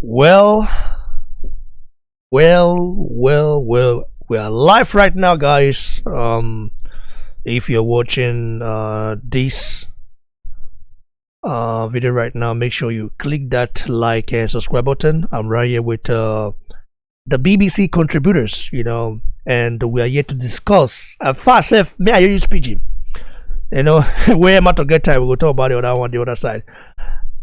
Well, well. We are live right now, guys. If you're watching this video right now, make sure you click that like and subscribe button. I'm right here with the BBC contributors, and we are here to discuss. Fast, if may I use PG? Where am I to get time? We will talk about the other side.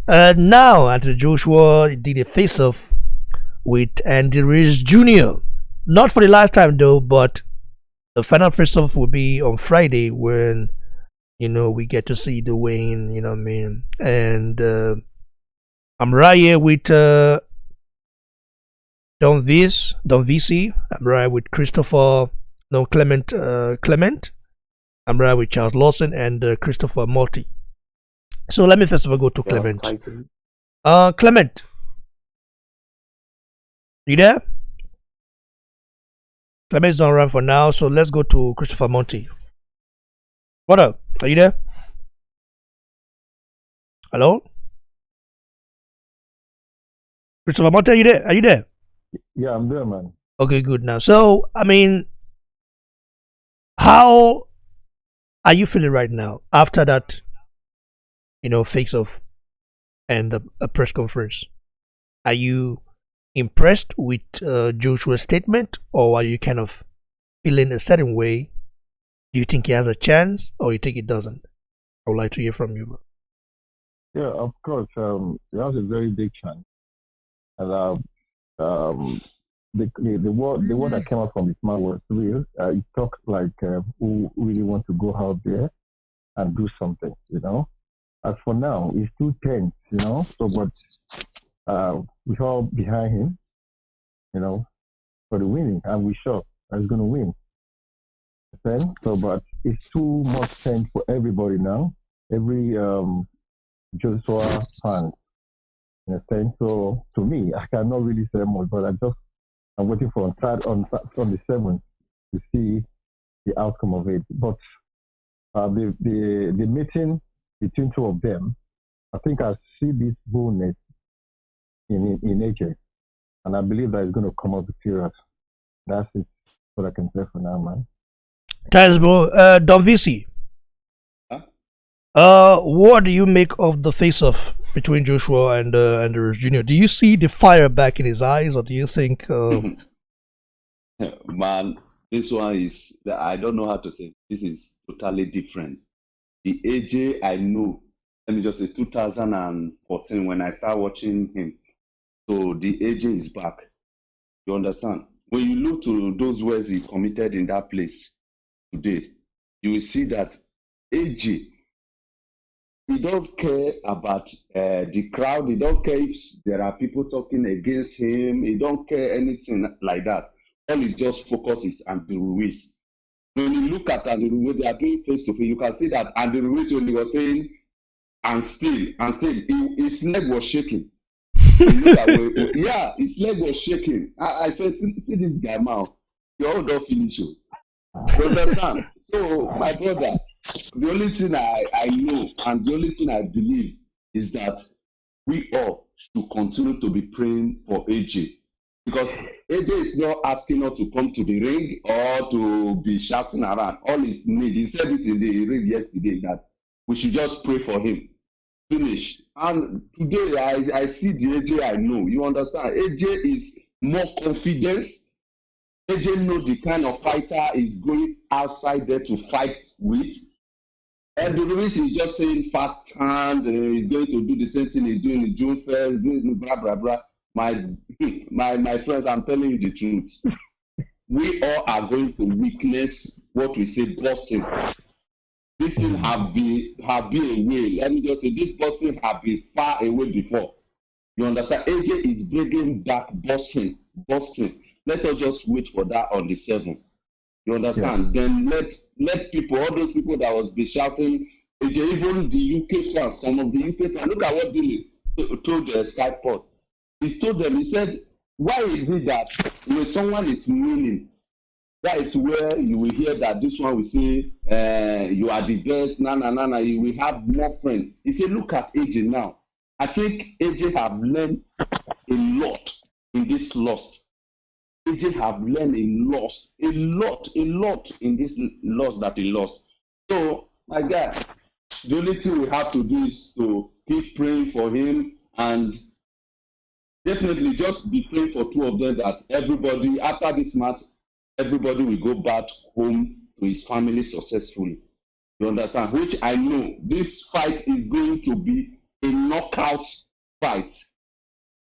Now, Anthony Joshua did a face-off with Andy Ruiz Jr. Not for the last time though, but the final face-off will be on Friday when we get to see the win. You know what I mean? And I'm right here with Don VC. I'm right with Clement. I'm right with Charles Lawson and Christopher Morty. So let me first of all go to Clement. Clement, you there? Clement's not around for now, so let's go to Christopher Monty. What up? Are you there? Hello? Christopher Monty, are you there? Are you there? Yeah, I'm there, man. Okay, good now. So, how are you feeling right now after that, face-off and a press conference? Are you impressed with Joshua's statement, or are you kind of feeling a certain way? Do you think he has a chance, or you think he doesn't? I would like to hear from you, bro. Yeah, of course. He has a very big chance, and the word that came out from his mouth was real. He talks like who really want to go out there and do something, As for now, he's too tense, So, but we're all behind him, for the winning, and we're sure he's going to win. So, but it's too much tense for everybody now. Every Joshua fan, So, to me, I cannot really say much, but I'm waiting for on the 7th to see the outcome of it. But the meeting between two of them, I think I see this boldness in AJ, and I believe that it's going to come up serious. That's it. What I can say for now, man. Thanks, bro. Don VC. What do you make of the face-off between Joshua and Ruiz Jr.? Do you see the fire back in his eyes, or do you think? Man, this one is I don't know how to say. This is totally different. The AJ I know, let me just say 2014 when I started watching him. So the AJ is back. You understand? When you look to those words he committed in that place today, you will see that AJ, he don't care about the crowd. He don't care if there are people talking against him. He don't care anything like that. All he just focuses on the Ruiz. When you look at Andy Ruiz, they are doing face to face. You can see that Andy Ruiz, when he was saying, and still, his leg was shaking. Yeah, his leg was shaking. I said, see this guy now. You're all done finish. You understand? So, my brother, the only thing I know and the only thing I believe is that we all should continue to be praying for AJ. Because AJ is not asking us to come to the ring or to be shouting around. All his need, he said it in the ring yesterday, that we should just pray for him. Finish. And today I see the AJ I know. You understand? AJ is more confidence. AJ knows the kind of fighter is going outside there to fight with. And the Ruiz is just saying fast hand, he's going to do the same thing he's doing in June 1st, blah, blah, blah. My friends, I'm telling you the truth. We all are going to witness what we say boxing. This thing have been away. Let me just say, this boxing have been far away before. You understand? AJ is bringing back boxing. Let us just wait for that on the 7th. You understand? Yeah. Then let people, all those people that was be shouting, AJ, even the UK fans, some of the UK fans, look at what Dilly told the Sky Pod. He told them, he said, why is it that when someone is winning, that is where you will hear that this one will say, you are the best, you will have more friends. He said, look at AJ now. I think AJ have learned a lot in this loss. AJ have learned a lot in this loss that he lost. So, my guy, the only thing we have to do is to keep praying for him and definitely just be praying for two of them that everybody, after this match, everybody will go back home to his family successfully. You understand? Which I know this fight is going to be a knockout fight.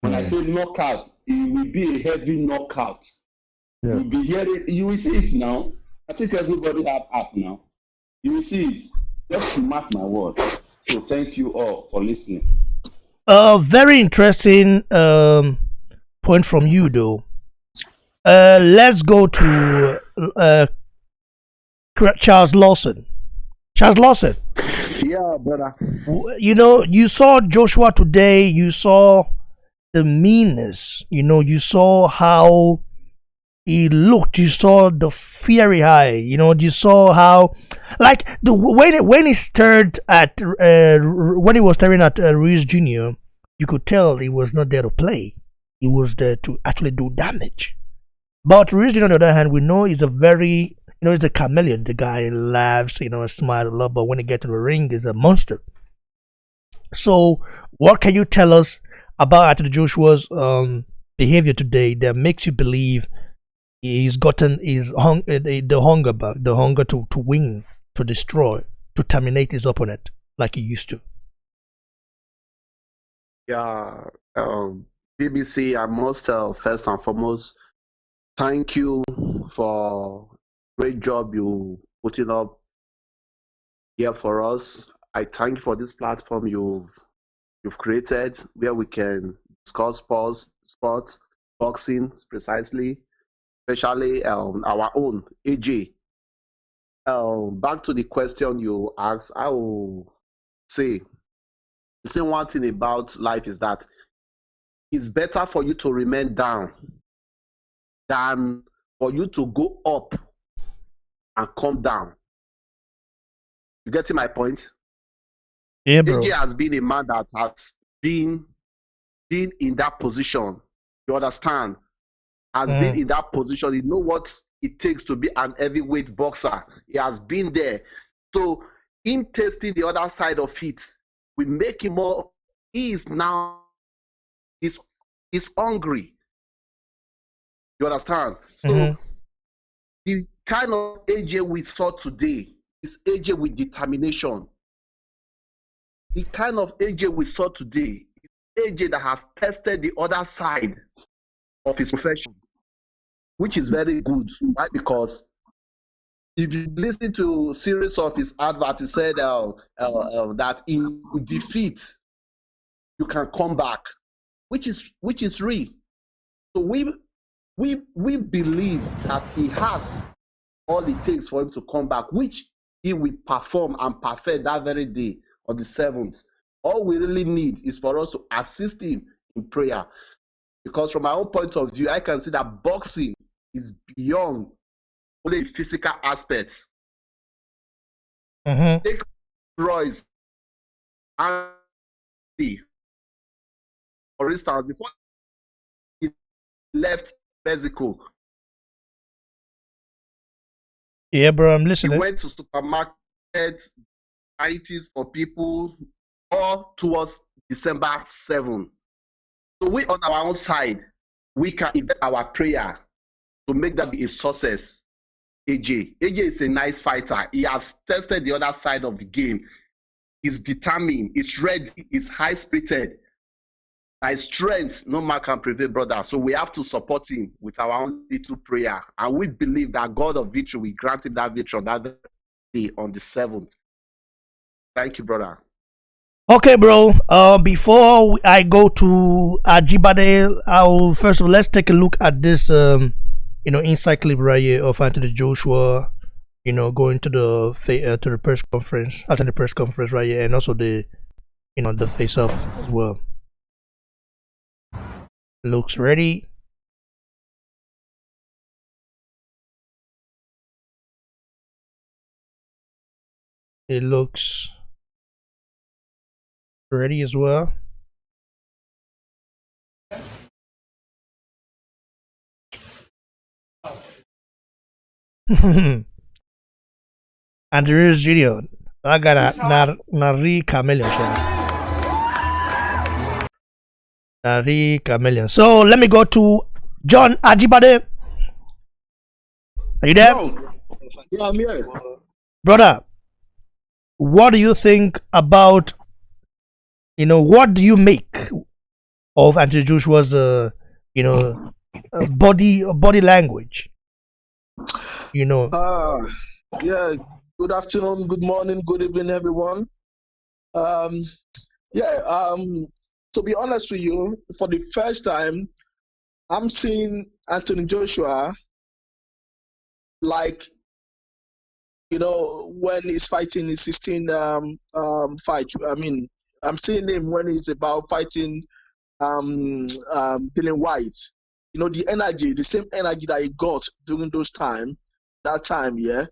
When I say knockout, it will be a heavy knockout. Yeah. You'll be hearing, you will see it now. I think everybody have app now. You will see it. Just to mark my word. So thank you all for listening. Very interesting point from you, though. Let's go to Charles Lawson. Charles Lawson, Yeah, brother. you know, you saw Joshua today. You saw the meanness. You know, you saw how he looked. You saw the fiery eye. You know, you saw how, like the when he stared at when he was staring at Ruiz Jr., you could tell he was not there to play. He was there to actually do damage. But Ruiz Jr., on the other hand, we know he's a very, you know, he's a chameleon. The guy laughs, you know, smiles a lot, but when he gets to the ring, he's a monster. So, what can you tell us about Anthony Joshua's behavior today that makes you believe he's gotten the hunger back, the hunger to win, to destroy, to terminate his opponent like he used to? Yeah, BBC, I must first and foremost thank you for great job you putting up here for us. I thank you for this platform you've created where we can discuss sports, boxing precisely, especially our own AJ. Back to the question you asked, I will say one thing about life is that it's better for you to remain down than for you to go up and come down. You getting my point? Yeah, bro. AJ has been a man that has been in that position. You understand? Has been in that position. He know what it takes to be an heavyweight boxer. He has been there. So him tasting the other side of it will make him more. He is now is hungry. You understand? So the kind of AJ we saw today is AJ with determination. The kind of AJ we saw today is AJ that has tested the other side of his profession, which is very good, right? Because if you listen to a series of his adverts, he said that in defeat you can come back, which is real. So we believe that he has all it takes for him to come back, which he will perform and perfect that very day on the 7th. All we really need is for us to assist him in prayer. Because from my own point of view, I can see that boxing is beyond only physical aspects. Take Ruiz and for instance, before he left Mexico, Yeah, bro, I'm he listening. went to supermarkets, varieties for people all towards December 7. So we on our own side, we can invest our prayer to make that be a success. AJ is a nice fighter. He has tested the other side of the game. He's determined, he's ready, he's high-spirited. By strength, no man can prevail, brother. So we have to support him with our own little prayer. And we believe that God of victory will grant him that victory on that day, on the 7th. Thank you, brother. Okay, bro. Before I go to Ajibade, I'll first of all, let's take a look at this inside clip right here of Anthony Joshua, going to the press conference, after the press conference right here, and also the the face off as well. Looks ready. It looks ready as well. And there is Gideon. I got a Nari Chameleon. Nari Chameleon. So let me go to John Ajibade. Are you there? No. Yeah, I'm here. Brother, what do you think about, what do you make of Anthony Joshua's, body language? Yeah, good afternoon, good morning, good evening, everyone. Um, yeah, to be honest with you, for the first time, I'm seeing Anthony Joshua like, when he's fighting his 16 fight. I mean, I'm seeing him when he's about fighting Dylan White. The energy, the same energy that he got during that time, yeah,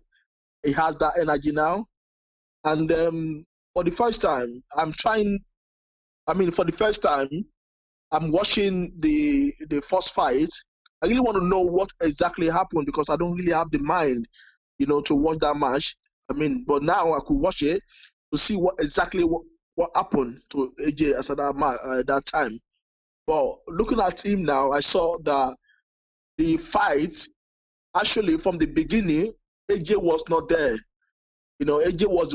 he has that energy now. And for the first time, for the first time, I'm watching the first fight. I really want to know what exactly happened because I don't really have the mind, to watch that match. But now I could watch it to see what happened to AJ at that time. But looking at him now, I saw that the fight actually from the beginning, AJ was not there. AJ was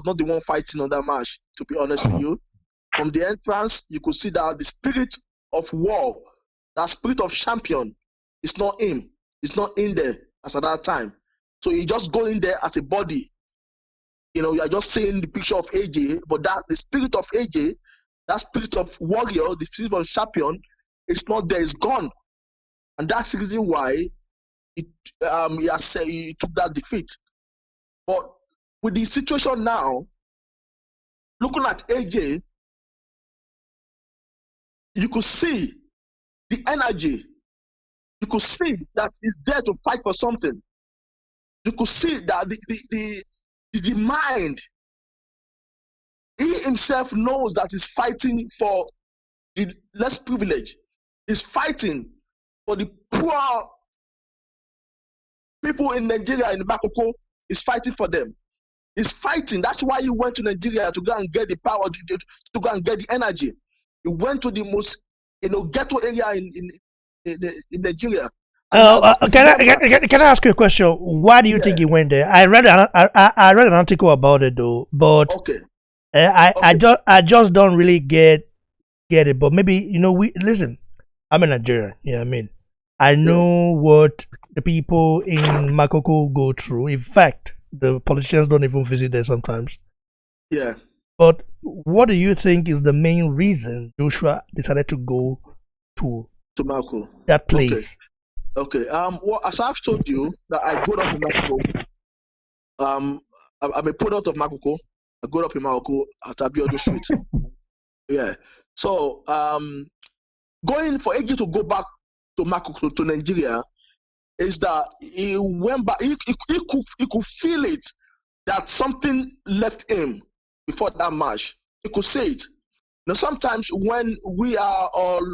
not the one fighting on that match, to be honest with you. From the entrance, you could see that the spirit of war, that spirit of champion, is not him. It's not in there as at that time. So he just go in there as a body. You are just seeing the picture of AJ, but that the spirit of AJ, that spirit of warrior, the spirit of champion, it's not there. It's gone, and that's the reason why he took that defeat. But with the situation now, looking at AJ, you could see the energy. You could see that he's there to fight for something. You could see that the mind, he himself knows that he's fighting for the less privileged. He's fighting for the poor people in Nigeria, in Makoko. He's fighting for them. He's fighting. That's why he went to Nigeria to go and get the power, to go and get the energy. He went to the most, ghetto area in Nigeria. Can I ask you a question? Why do you think he went there? I read an article about it though, but Okay. I just don't really get it. But maybe we listen. I'm a Nigerian. Yeah, I know what the people in Makoko go through. In fact, the politicians don't even visit there sometimes. Yeah. But what do you think is the main reason Joshua decided to go to Mako, that place? Okay. Well, as I've told you, that I grew up in Makoko. I'm a product of Makoko. I grew up in Makoko at Abiodo Street. Yeah. So going for Egi to go back to Makoko, to Nigeria, is that he went back. He could feel it, that something left him before that match. He could see it. Sometimes when we are all,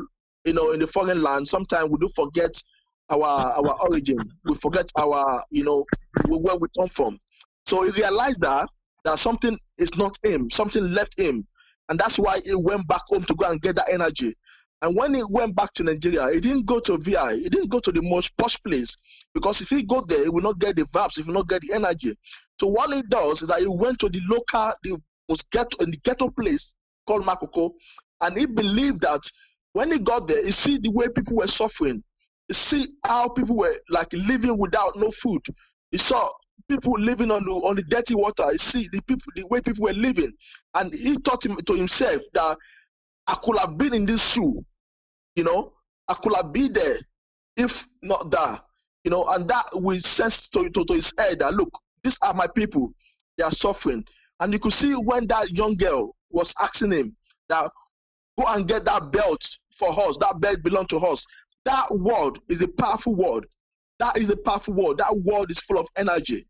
in the foreign land, sometimes we do forget our origin. We forget our, where we come from. So he realized that something is not him. Something left him. And that's why he went back home to go and get that energy. And when he went back to Nigeria, he didn't go to VI. He didn't go to the most posh place, because if he go there, he will not get the vibes. He will not get the energy. So what he does is that he went to the local, the ghetto place called Makoko, and he believed that when he got there, he see the way people were suffering. He see how people were like living without no food. He saw people living on the dirty water. He see the way people were living, and he thought to himself that I could have been in this shoe, I could have been there if not that, and that will sense to his head that, look, these are my people, they are suffering. And you could see when that young girl was asking him that, go and get that belt for us, that belt belongs to us. That word is a powerful word. That is a powerful word. That word is full of energy,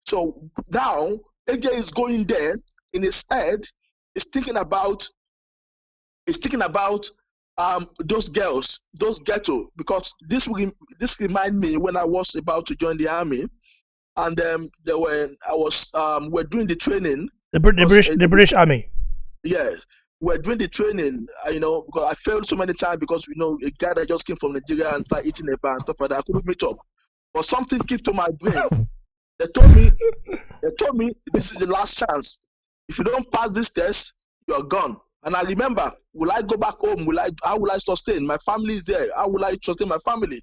So now AJ is going there in his head, is thinking about those girls, those ghetto, because this remind me when I was about to join the army, and we're doing the training. The British Army. Yes, we're doing the training. Because I failed so many times because a guy that just came from Nigeria and started eating a bar and stuff like that. I couldn't meet up, but something kept to my brain. They told me this is the last chance. If you don't pass this test, you're gone. And I remember, will I go back home? How will I sustain? My family is there. How will I sustain my family?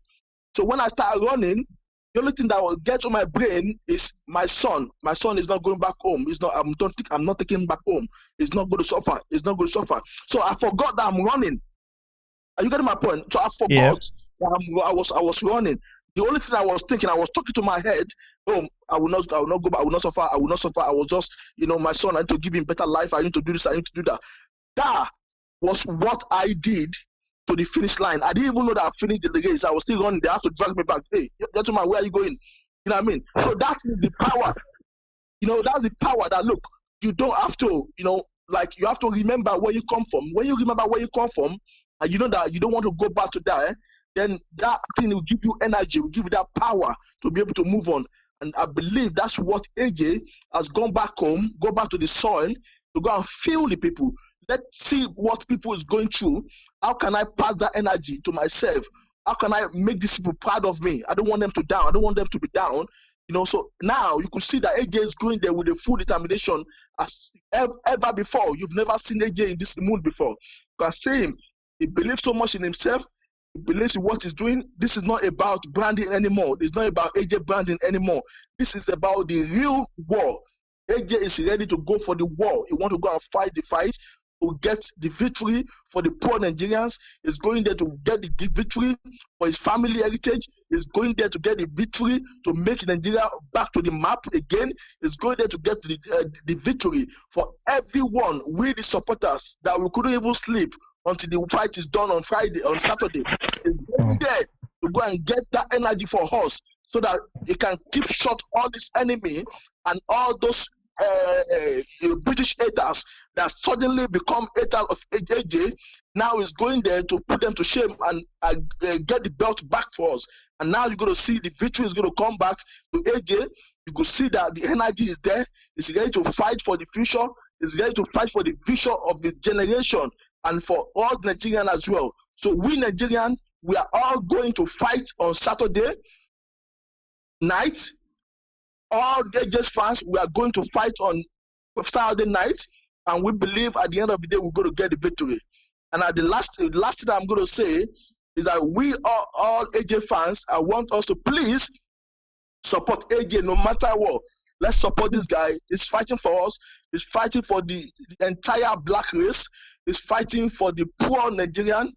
So when I started running, the only thing that will get to my brain is my son. My son is not going back home. I'm not taking him back home. He's not going to suffer. He's not going to suffer. So I forgot that I'm running. Are you getting my point? So I forgot that I was running. The only thing I was thinking, I was talking to my head, I will not go back, I will not suffer, I will not suffer. I was just, my son, I need to give him better life, I need to do this, I need to do that. That was what I did to the finish line. I didn't even know that I finished the race. I was still running. They have to drag me back. Hey, gentleman, where are you going? You know what I mean? So that is the power. That's the power that, look, you don't have to, like you have to remember where you come from. When you remember where you come from, and you know that you don't want to go back to that, then that thing will give you energy, will give you that power to be able to move on. And I believe that's what AJ has gone back home, go back to the soil, to go and feel the people. Let's see what people is going through. How can I pass that energy to myself? How can I make these people proud of me? I don't want them to down. I don't want them to be down. So now you could see that AJ is going there with a full determination as ever before. You've never seen AJ in this mood before. You can see him. He believes so much in himself. He believes in what he's doing. This is not about branding anymore. It's not about AJ branding anymore. This is about the real war. AJ is ready to go for the war. He wants to go and fight the fight to get the victory for the poor Nigerians. He's going there to get the victory for his family heritage. He's going there to get the victory to make Nigeria back to the map again. He's going there to get the victory for everyone, we the supporters, that we couldn't even sleep until the fight is done on Saturday. He's going there to go and get that energy for us so that he can keep short all this enemy and all those British haters that suddenly become haters of AJ. Now is going there to put them to shame and get the belt back for us. And now you're going to see the victory is going to come back to AJ. You could see that the energy is there. He's ready to fight for the future. He's ready to fight for the vision of his generation and for all Nigerians as well. So we Nigerians, we are all going to fight on Saturday night. All AJ's fans, we are going to fight on Saturday night, and we believe at the end of the day we're going to get the victory. And at the last thing I'm going to say is that we are all AJ fans. I want us to please support AJ no matter what. Let's support this guy. He's fighting for us. He's fighting for the entire black race. He's fighting for the poor Nigerian.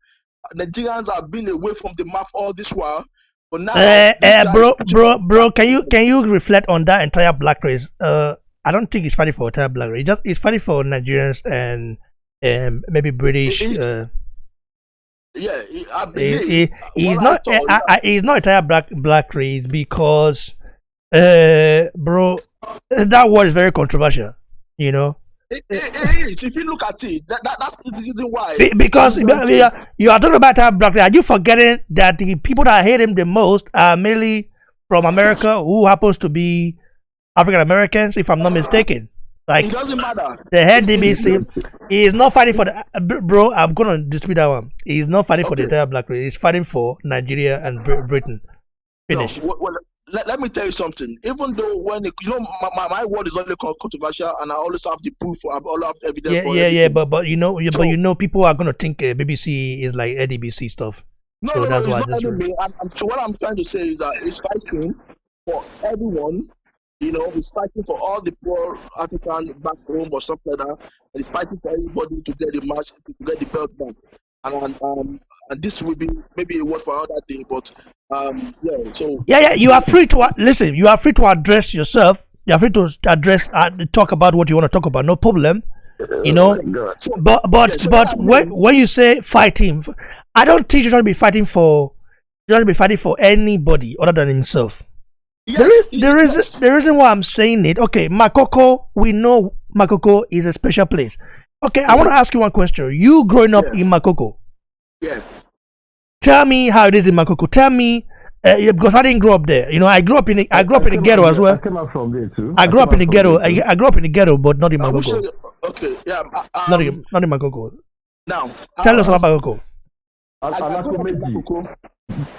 Nigerians have been away from the map all this while. But now, bro, can you reflect on that entire black race? I don't think he's fighting for entire black race. He's fighting for Nigerians and maybe British. I believe he's not. He's not entire black race because, bro, that word is very controversial. It is. If you look at it, that's the reason why. Because you are talking about that black. Are you forgetting that the people that hate him the most are mainly from America, who happens to be African Americans, if I'm not mistaken? Like, it doesn't matter. The head DBC, he is not fighting for the bro. I'm gonna dispute that one. He is not fighting for the entire black race. He's fighting for Nigeria and Britain. Finish. No, well, let me tell you something. Even though when my word is only controversial, and I always have the proof, I always have evidence. But people are gonna think BBC is like ADBC stuff. No, that's why. So what I'm trying to say is that he's fighting for everyone. He's fighting for all the poor African back home or something like that. And he's fighting for everybody to get the match, to get the belt back. And this will be maybe a word for another day, but you are free to listen. You are free to address yourself. You are free to address talk about what you want to talk about. No problem. But when you say fighting, I don't think you're trying to be fighting for. You're trying to be fighting for anybody other than himself. Yes, the reason why I'm saying it. Okay, Makoko. We know Makoko is a special place. Okay, I want to ask you one question. You growing up in Makoko, Yeah. Tell me how it is in Makoko. Tell me, because I didn't grow up there. You know, I grew up in the came out ghetto as there. I well. came out from there too. I grew up in the from ghetto. there too. I grew up in the ghetto, but not in I wish Makoko. okay, yeah. Not in Makoko. Now, Tell us about Makoko. I grew up in Makoko.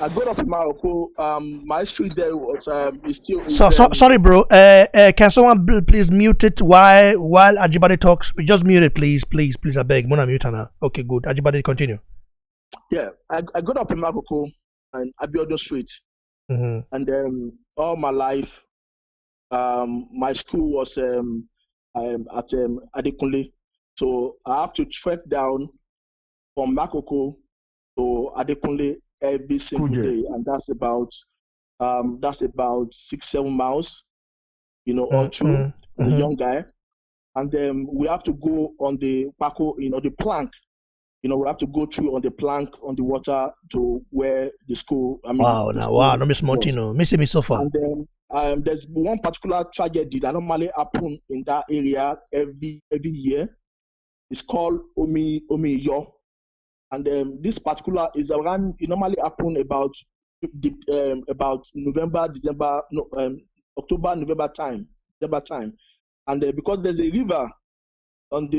I grew up in Morocco. My history there was is still. Sorry, bro. Can someone please mute it while Ajibade talks? Just mute it, please. I beg. Muna mute now. Okay, good. Ajibade, continue. Yeah, I grew up in Morocco and Abiodun Street, Mm-hmm. and all my life, my school was at Adekunle, so I have to trek down from Makoko to Adekunle every single day, and that's about 6-7 miles, all through as a young guy. And then we have to go on the Paco, the plank. We have to go through on the plank on the water to where the school. Wow, no miss Montino, missing me so far. And then there's one particular tragedy that normally happen in that area every year. It's called Omi Yo. And this particular is around. It normally happen about November, December, October, November time, and because there's a river in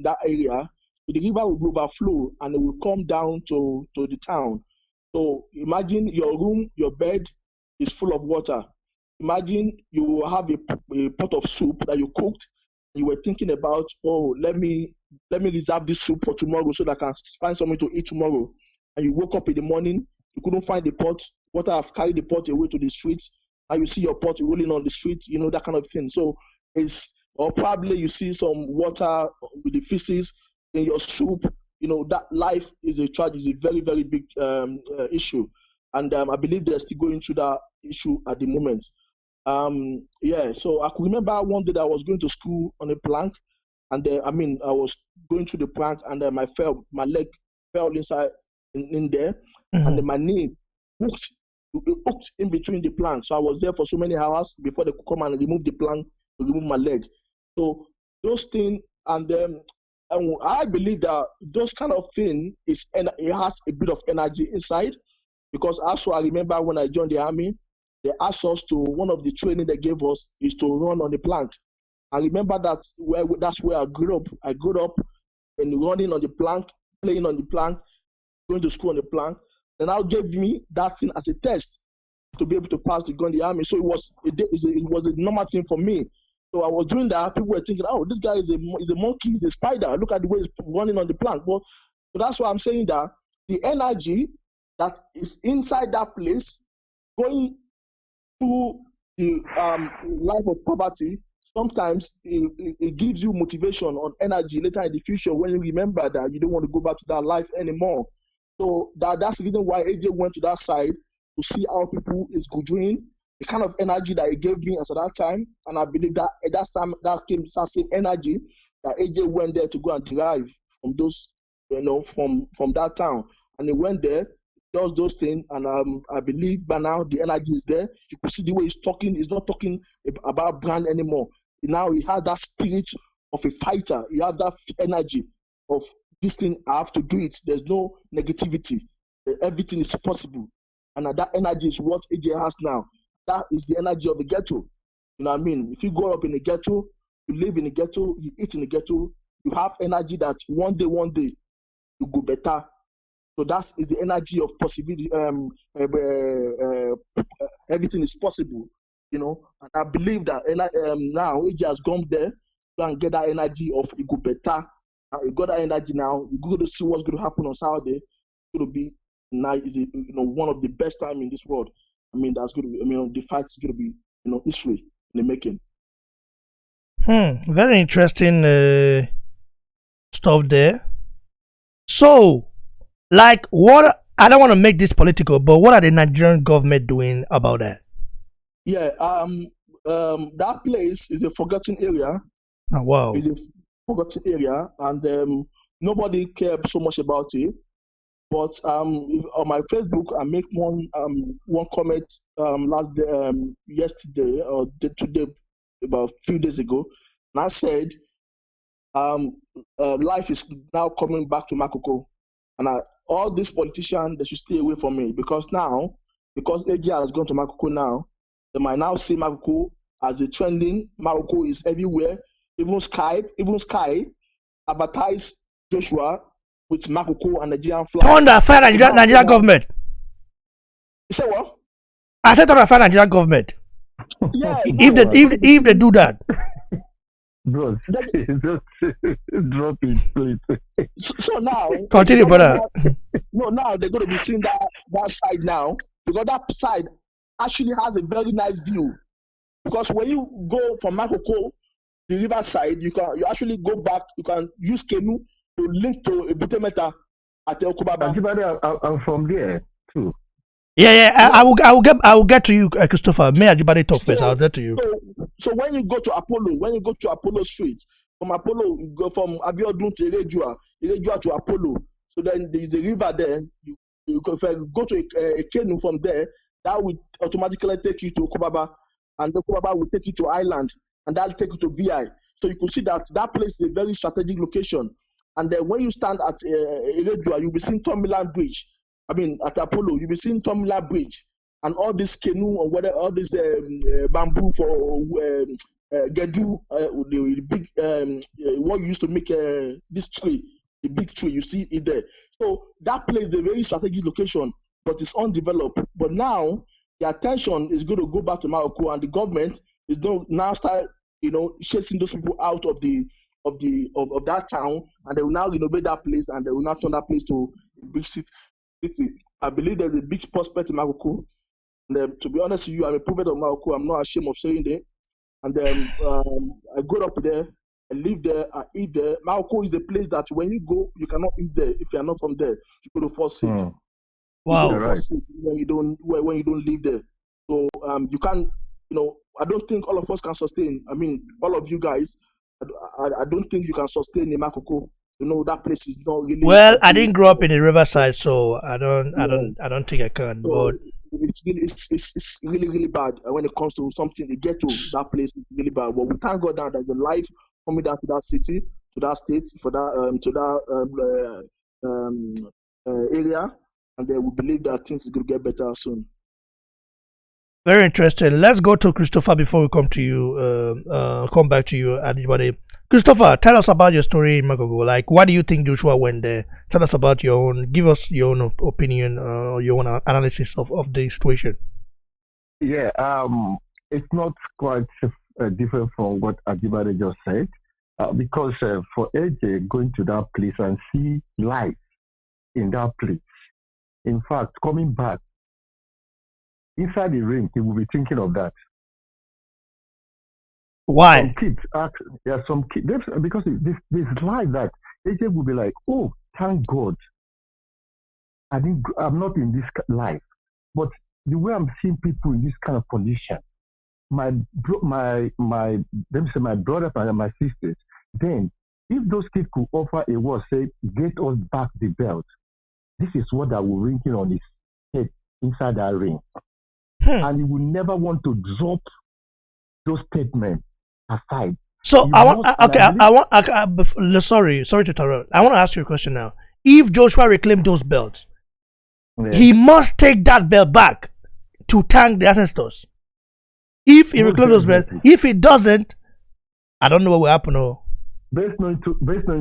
that area, the river will overflow and it will come down to the town. So imagine your room, your bed is full of water. Imagine you have a pot of soup that you cooked. You were thinking about, oh, let me reserve this soup for tomorrow so that I can find something to eat tomorrow. And you woke up in the morning, you couldn't find the pot. Water have carried the pot away to the streets, and you see your pot rolling on the street, that kind of thing. So or probably you see some water with the feces in your soup. That life is a tragedy, is a very, very big issue. And I believe they're still going through that issue at the moment. So I could remember one day that I was going to school on a plank, and I was going through the plank, and my leg fell inside in there, and then my knee hooked in between the plank. So I was there for so many hours before they could come and remove the plank to remove my leg. So those things, and then I believe that those kind of thing it has a bit of energy inside, because also I remember when I joined the army, they asked us to, one of the training they gave us is to run on the plank. I remember that's where I grew up. I grew up in running on the plank, playing on the plank, going to school on the plank. They now gave me that thing as a test to be able to pass to go in the army. So it was a normal thing for me. So I was doing that. People were thinking, oh, this guy is a monkey, he's a spider. Look at the way he's running on the plank. So that's why I'm saying that the energy that is inside that place, going through the life of poverty, sometimes it gives you motivation or energy later in the future when you remember that you don't want to go back to that life anymore. So that's the reason why AJ went to that side to see how people is doing, the kind of energy that it gave me at that time. And I believe that at that time that came that same energy that AJ went there to go and derive from those, from that town. And he went there, does those things, and I believe by now the energy is there. You could see the way he's talking. He's not talking about brand anymore. Now he has that spirit of a fighter. He has that energy of this thing. I have to do it. There's no negativity. Everything is possible, and that energy is what AJ has now. That is the energy of the ghetto. You know what I mean? If you grow up in a ghetto, you live in a ghetto, you eat in a ghetto, you have energy that one day you go better. So that is the energy of possibility. Everything is possible, And I believe that now AJ has gone there to and get that energy of it go better. You got that energy now. You go to see what's going to happen on Saturday. It's going to be nice. One of the best time in this world. That's going to be. The fight is going to be history in the making. Very interesting stuff there. So, what, I don't want to make this political, but what are the Nigerian government doing about that? Yeah, that place is a forgotten area. Oh, wow. It's a forgotten area, and nobody cared so much about it. But on my Facebook, I make one comment yesterday or today, about a few days ago, and I said life is now coming back to Makoko. And all these politicians, they should stay away from me because AG has gone to Makoko now, they might now see Makoko as a trending. Makoko is everywhere. Even Sky advertise Joshua with Makoko and Nigerian flag. Turn the fire Nigerian government. You say what? I said turn the fire Nigerian government. Yeah. if they do that. Bro, just drop it, please. So now, continue, brother. Now they're going to be seeing that side now, because that side actually has a very nice view. Because when you go from Makoko, the river side, you actually go back. You can use canoe to link to Ebutemeta at Okubaba. I'm from there too. Yeah. I will get to you, Christopher. May Ajibade talk first. I'll get to you. So when you go to Apollo Street, from Apollo, you go from Abiodun to Erejua to Apollo. So then there is a river there. You go to a canoe from there, that will automatically take you to Okubaba, and the Okubaba will take you to Island, and that will take you to VI. So you can see that place is a very strategic location. And then when you stand at Erejua, you'll be seeing Tomiland Bridge. At Apollo, you'll be seeing Tomiland Bridge and all this canoe or whatever, all this bamboo for Gedu, the big what you used to make this tree, the big tree, you see it there. So that place is a very strategic location, but it's undeveloped. But now the attention is going to go back to Maroko, and the government is going to now start, chasing those people out of that town, and they will now renovate that place, and they will now turn that place to a big city. I believe there's a big prospect in Maroko. And to be honest with you, I'm a prophet of Maroko. I'm not ashamed of saying that. And then I go up there, I live there, I eat there. Maroko is a place that when you go, you cannot eat there if you are not from there. You go to fall sick. Wow. You go to fall sick when you don't live there. So you can't. I don't think all of us can sustain. All of you guys, I don't think you can sustain in Makoko. That place is not really. Well, I didn't grow up in the riverside, so I don't think I can. So but it's really, really bad when it comes to something. They get to that place, it's really bad. But we thank God that there's a life coming down to that city, to that state, for that area, and then we believe that things is going to get better soon. Very interesting. Let's go to Christopher before we come to you. Come back to you, everybody. Christopher, tell us about your story in Magogo. Like, why do you think Joshua went there? Tell us about give us your own opinion or your own analysis of the situation. Yeah, it's not quite different from what Ajibade just said, because for AJ going to that place and see life in that place, in fact, coming back inside the ring, he will be thinking of that. Why? Some kids, because this life that AJ will be like, oh, thank God, I'm not in this life. But the way I'm seeing people in this kind of condition, my brothers and my sisters, then if those kids could offer a word, say, get us back the belt, this is what I will ring on his head inside that ring. And he will never want to drop those statements aside. So sorry to interrupt. I want to ask you a question now. If Joshua reclaimed those belts, he must take that belt back to thank the ancestors. If he reclaimed those belts, if he doesn't, I don't know what will happen. Based on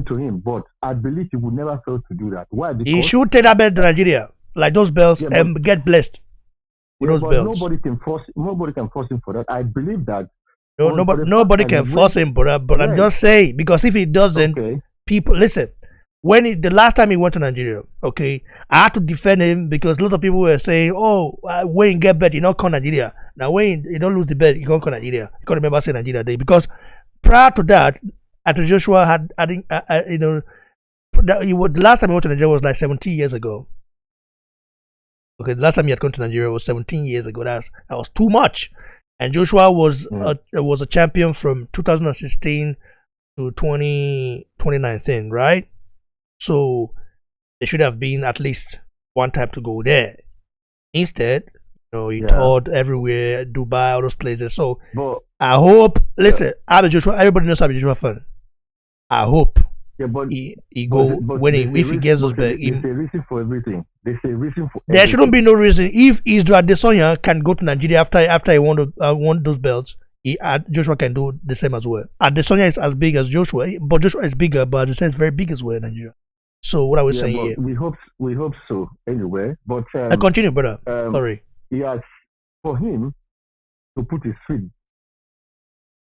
to him, but I believe he would never fail to do that. Why? Because he should take that belt to Nigeria, like those belts, and get blessed with those belts. Nobody can force him for that. I believe that. Nobody can force him, but I'm just saying, because if he doesn't, people listen. The last time he went to Nigeria, I had to defend him because a lot of people were saying, "Oh, when you get bet, you don't come Nigeria." Now, when you don't lose the bet, you can't come Nigeria. You can't remember saying Nigeria Day because prior to that, after Joshua had, the last time he went to Nigeria was like 17 years ago. Okay, the last time he had come to Nigeria was 17 years ago. That was too much. And Joshua was a champion from 2016 to 2019, right? So there should have been at least one time to go there. Instead, he toured everywhere, Dubai, all those places. So I hope. Listen, I'm a Joshua. Everybody knows I'm a Joshua fan. I hope Yeah, he go when if he gets those belts. There's a reason for everything. There's a reason for There everything. shouldn't be no reason if Israel Adesanya can go to Nigeria after he won those belts. Joshua can do the same as well. Adesanya is as big as Joshua, but Joshua is bigger, but Adesanya is very big as well in Nigeria. So what are we saying here? We hope so anyway. But continue, brother. Sorry. Yes, for him to put his feet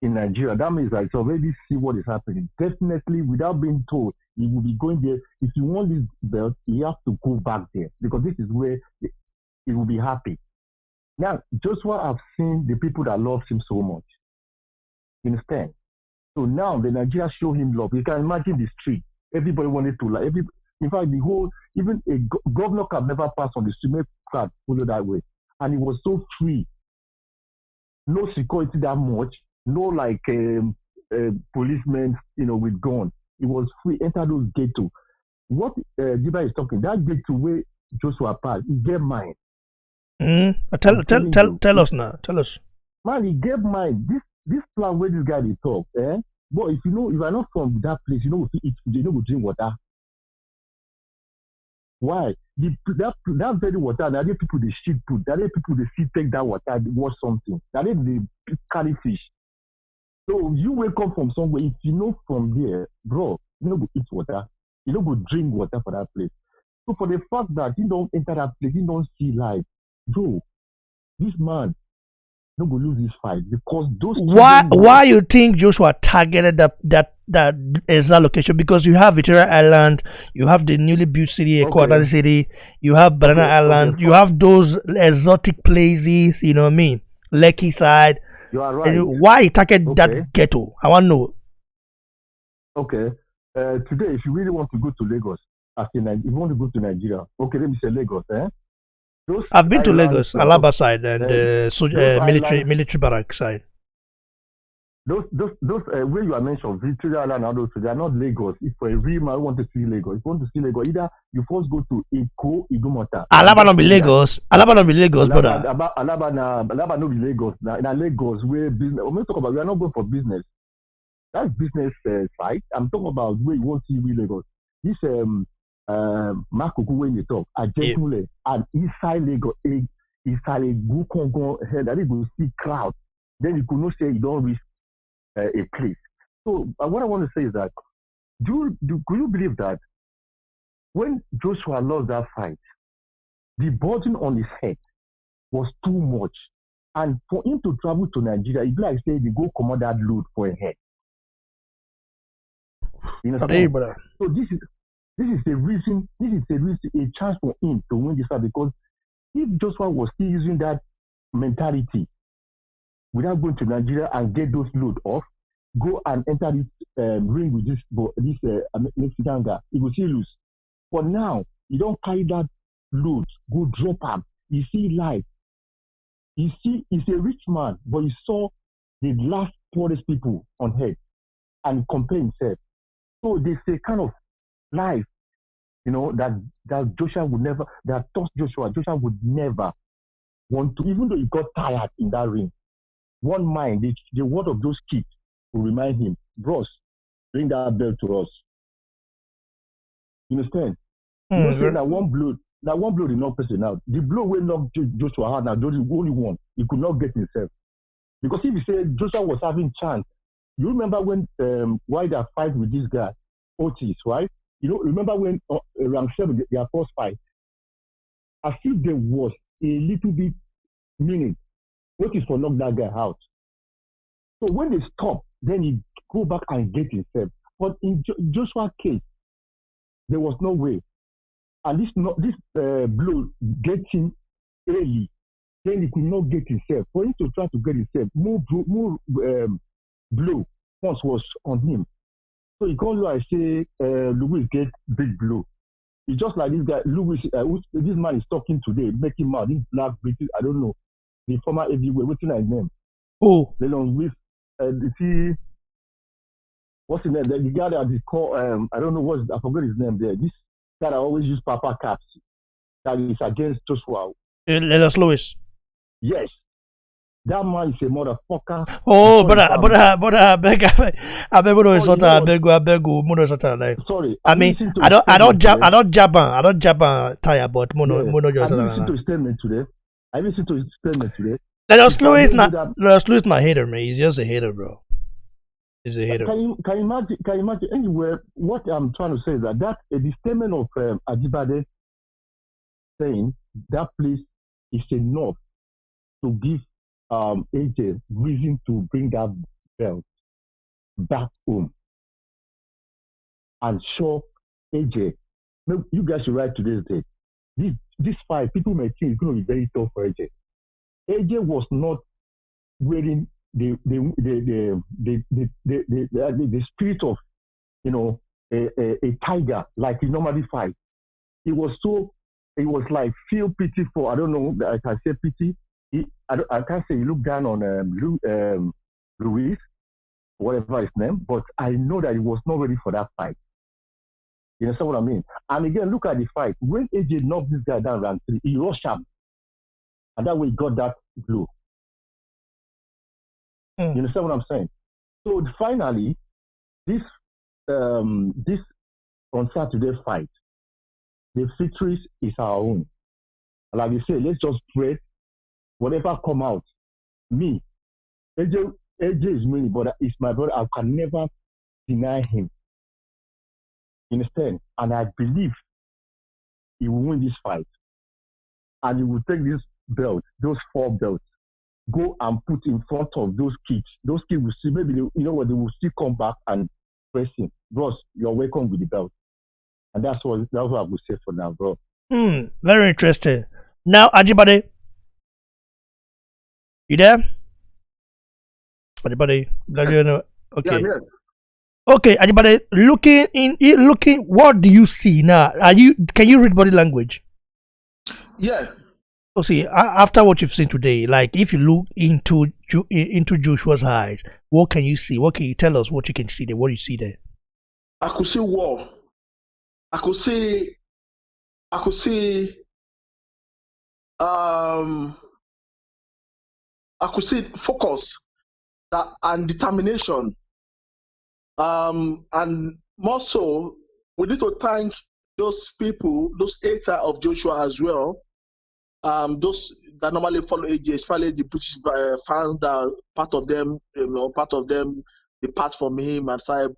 in Nigeria, that means that it's already see what is happening. Definitely, without being told, he will be going there. If you want this belt, you have to go back there because this is where he will be happy. Now, Joshua, I've seen the people that love him so much. You understand? So now the Nigeria show him love. You can imagine the street. Everybody wanted to like. In fact, the whole even a governor can never pass on the street. Make crowd follow that way, and it was so free. No security that much. No like policemen, with gun. It was free. Enter those ghetto. What Jiba is talking, that ghetto where Joshua passed, he gave mine. Tell us now. Tell us. Man, he gave mine. This plan where this guy they talk, But if you are not from that place, you know we drink water. Why? That very water, the other people they shit put, the other people they see take that water, they wash something. The other they carry fish. So you wake up from somewhere, if you know from there, bro, you know go eat water, you know go drink water for that place. So for the fact that you don't enter that place, you don't see life, bro, this man no go lose this fight because those. Why you think Joshua targeted that exact location? Because you have Victoria Island, you have the newly built city, Ecuador City, you have Banana Island, you have those exotic places. You know what I mean? Lekki side. You are right. Why target that ghetto? I want to know. Okay. Today, if you really want to go to Lagos, if you want to go to Nigeria, okay, let me say Lagos, I've been to Lagos, Alaba side, and military barrack side. Those where you are mentioned, Victoria Island and those, they are not Lagos. If for a real man want to see Lagos, if you want to see Lagos, either you first go to Eko, Igumota. Alaba not be Lagos. Alaba not be Lagos, brother. Alaba not be Lagos. Now Lagos where business. When we talk about, we are not going for business. That's business side. I'm talking about where you want to see real Lagos. This Makuku when you talk, Ajegunle and inside Lagos, inside a good Congo head, that you go see crowd. Then you could not say you don't reach a place. So what I want to say is that, could you believe that when Joshua lost that fight, the burden on his head was too much, and for him to travel to Nigeria, it's like say they go command that load for a head. You understand? So this is a reason. This is a chance for him to win this fight, because if Joshua was still using that mentality without going to Nigeria and get those load off, go and enter this ring with this Mexican guy, he will still lose. But now, you don't carry that load, go drop him. You see life. You see, he's a rich man, but he saw the last poorest people on earth and compare himself. So there's a kind of life, that Joshua would never, that taught Joshua would never want to, even though he got tired in that ring. One mind, the word of those kids will remind him, bros, bring that belt to us. You understand? That one blow did not person out. The blow will not Joshua had now, the only one. He could not get himself. Because if you say Joshua was having chance, you remember when Wilder fight with this guy, Otis, right? Remember when around 7, their first fight, I feel there was a little bit minute. Otis for knock that guy out. So when they stop, then he go back and get himself. But in Joshua's case, there was no way. And this blow gets him early. Then he could not get himself. For him to try to get himself, more blow once was on him. So he called you and say, Ruiz get big blow. It's just like this guy, Ruiz, this man is talking today, making mad. This black British, I don't know, the former heavyweight, what's his name? Oh. See, what's his name? The guy that is called, I don't know I forgot his name there. This guy that always use Papa caps, that is against Joshua. Lelas Lewis. Yes. That man is a motherfucker. Oh, Sorry, but I beg, I beg, Oh, you know I what? beg, mono sota like. Sorry, I have you mean, listened to I his don't statement today? I don't jab tire, but Yeah. mono just Have you sota listened to like. his statement today? Have you listened to his statement today? Let If I Lewis don't do that, Let Lewis not hater, man. He's just a hater, bro. He's a hater. can you imagine? Can you imagine? Anyway, what I'm trying to say is that the statement of Ajibade saying that place is enough to give AJ reason to bring that belt back home and show AJ. No, you guys should write today's date. This fight, people may think it's going to be very tough for AJ. AJ was not wearing the spirit of a tiger like he normally fight. It was like feel pity for, I don't know, I can say pity. I can't say he looked down on Ruiz, whatever his name, but I know that he was not ready for that fight. You understand what I mean? And again, look at the fight. When AJ knocked this guy down round 3, he rushed him. And that way he got that blow. You understand what I'm saying? So finally, this on Saturday fight, the victory is our own. And like you say, let's just pray. Whatever come out, me, AJ is me, but it's my brother. I can never deny him. You understand? And I believe he will win this fight. And he will take this belt, those 4 belts, go and put in front of those kids. Those kids will see, maybe they will still come back and press him. Bros, you're welcome with the belt. And that's what I would say for now, bro. Very interesting. Now, Ajibade, you there? Ajibade, okay. Yeah, Okay, Ajibade, looking, what do you see now? Can you read body language? yeah. Oh, see, after what you've seen today, like if you look into Joshua's eyes, what can you see? What can you tell us? What you can see there? What do you see there? I could see war. I could see focus and determination. And more so, we need to thank those people, those haters of Joshua as well. Those that normally follow AJ, especially the British fans that part of them depart from him and say,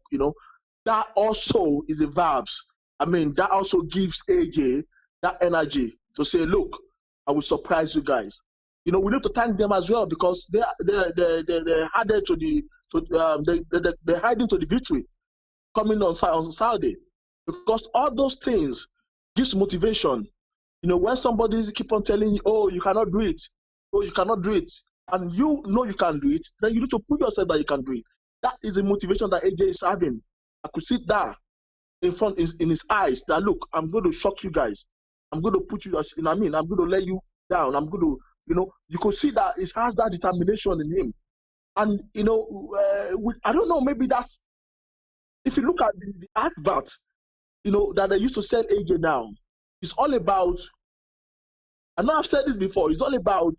that also is a vibes. I mean, that also gives AJ that energy to say, look, I will surprise you guys. We need to thank them as well because they added they're hiding to the victory coming on Saturday, because all those things gives motivation. When somebody keep on telling you, oh, you cannot do it, and you know you can do it, then you need to prove yourself that you can do it. That is the motivation that AJ is having. I could see that in his eyes that, look, I'm going to shock you guys. I'm going to put you, I'm going to let you down. I'm going to, you could see that it has that determination in him. And, I don't know, maybe that's, if you look at the advert, that they used to sell AJ now, it's all about, I know I've said this before, it's all about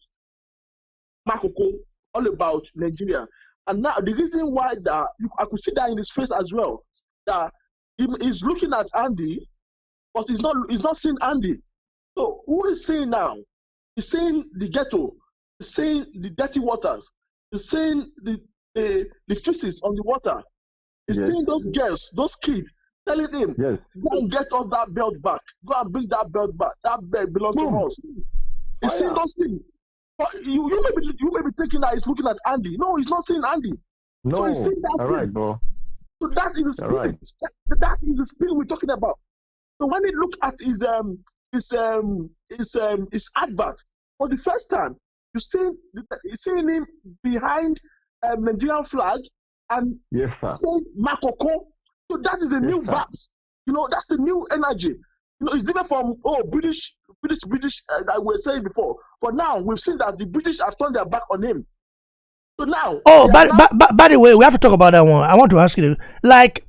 Makoko, all about Nigeria. And now the reason why that, I could see that in his face as well, that he's looking at Andy, but he's not seeing Andy. So who is seeing now? He's seeing the ghetto, he's seeing the dirty waters, he's seeing the feces on the water. He's seeing those girls, those kids, telling him, go and get off that belt back. Go and bring that belt back. That belt belongs to us. He's seeing those things. But you may be thinking that he's looking at Andy. No, he's not seeing Andy. No, so he's seeing that all thing. right, bro. So that is the spirit. Right. That is the spirit we're talking about. So when you look at his advert for the first time, you're seeing him behind Nigerian flag and saying Makoko. So that is a new vibe. That's the new energy. It's different from British that we were saying before. But now we've seen that the British have turned their back on him. So now. Oh, by the way, we have to talk about that one. I want to ask you, like,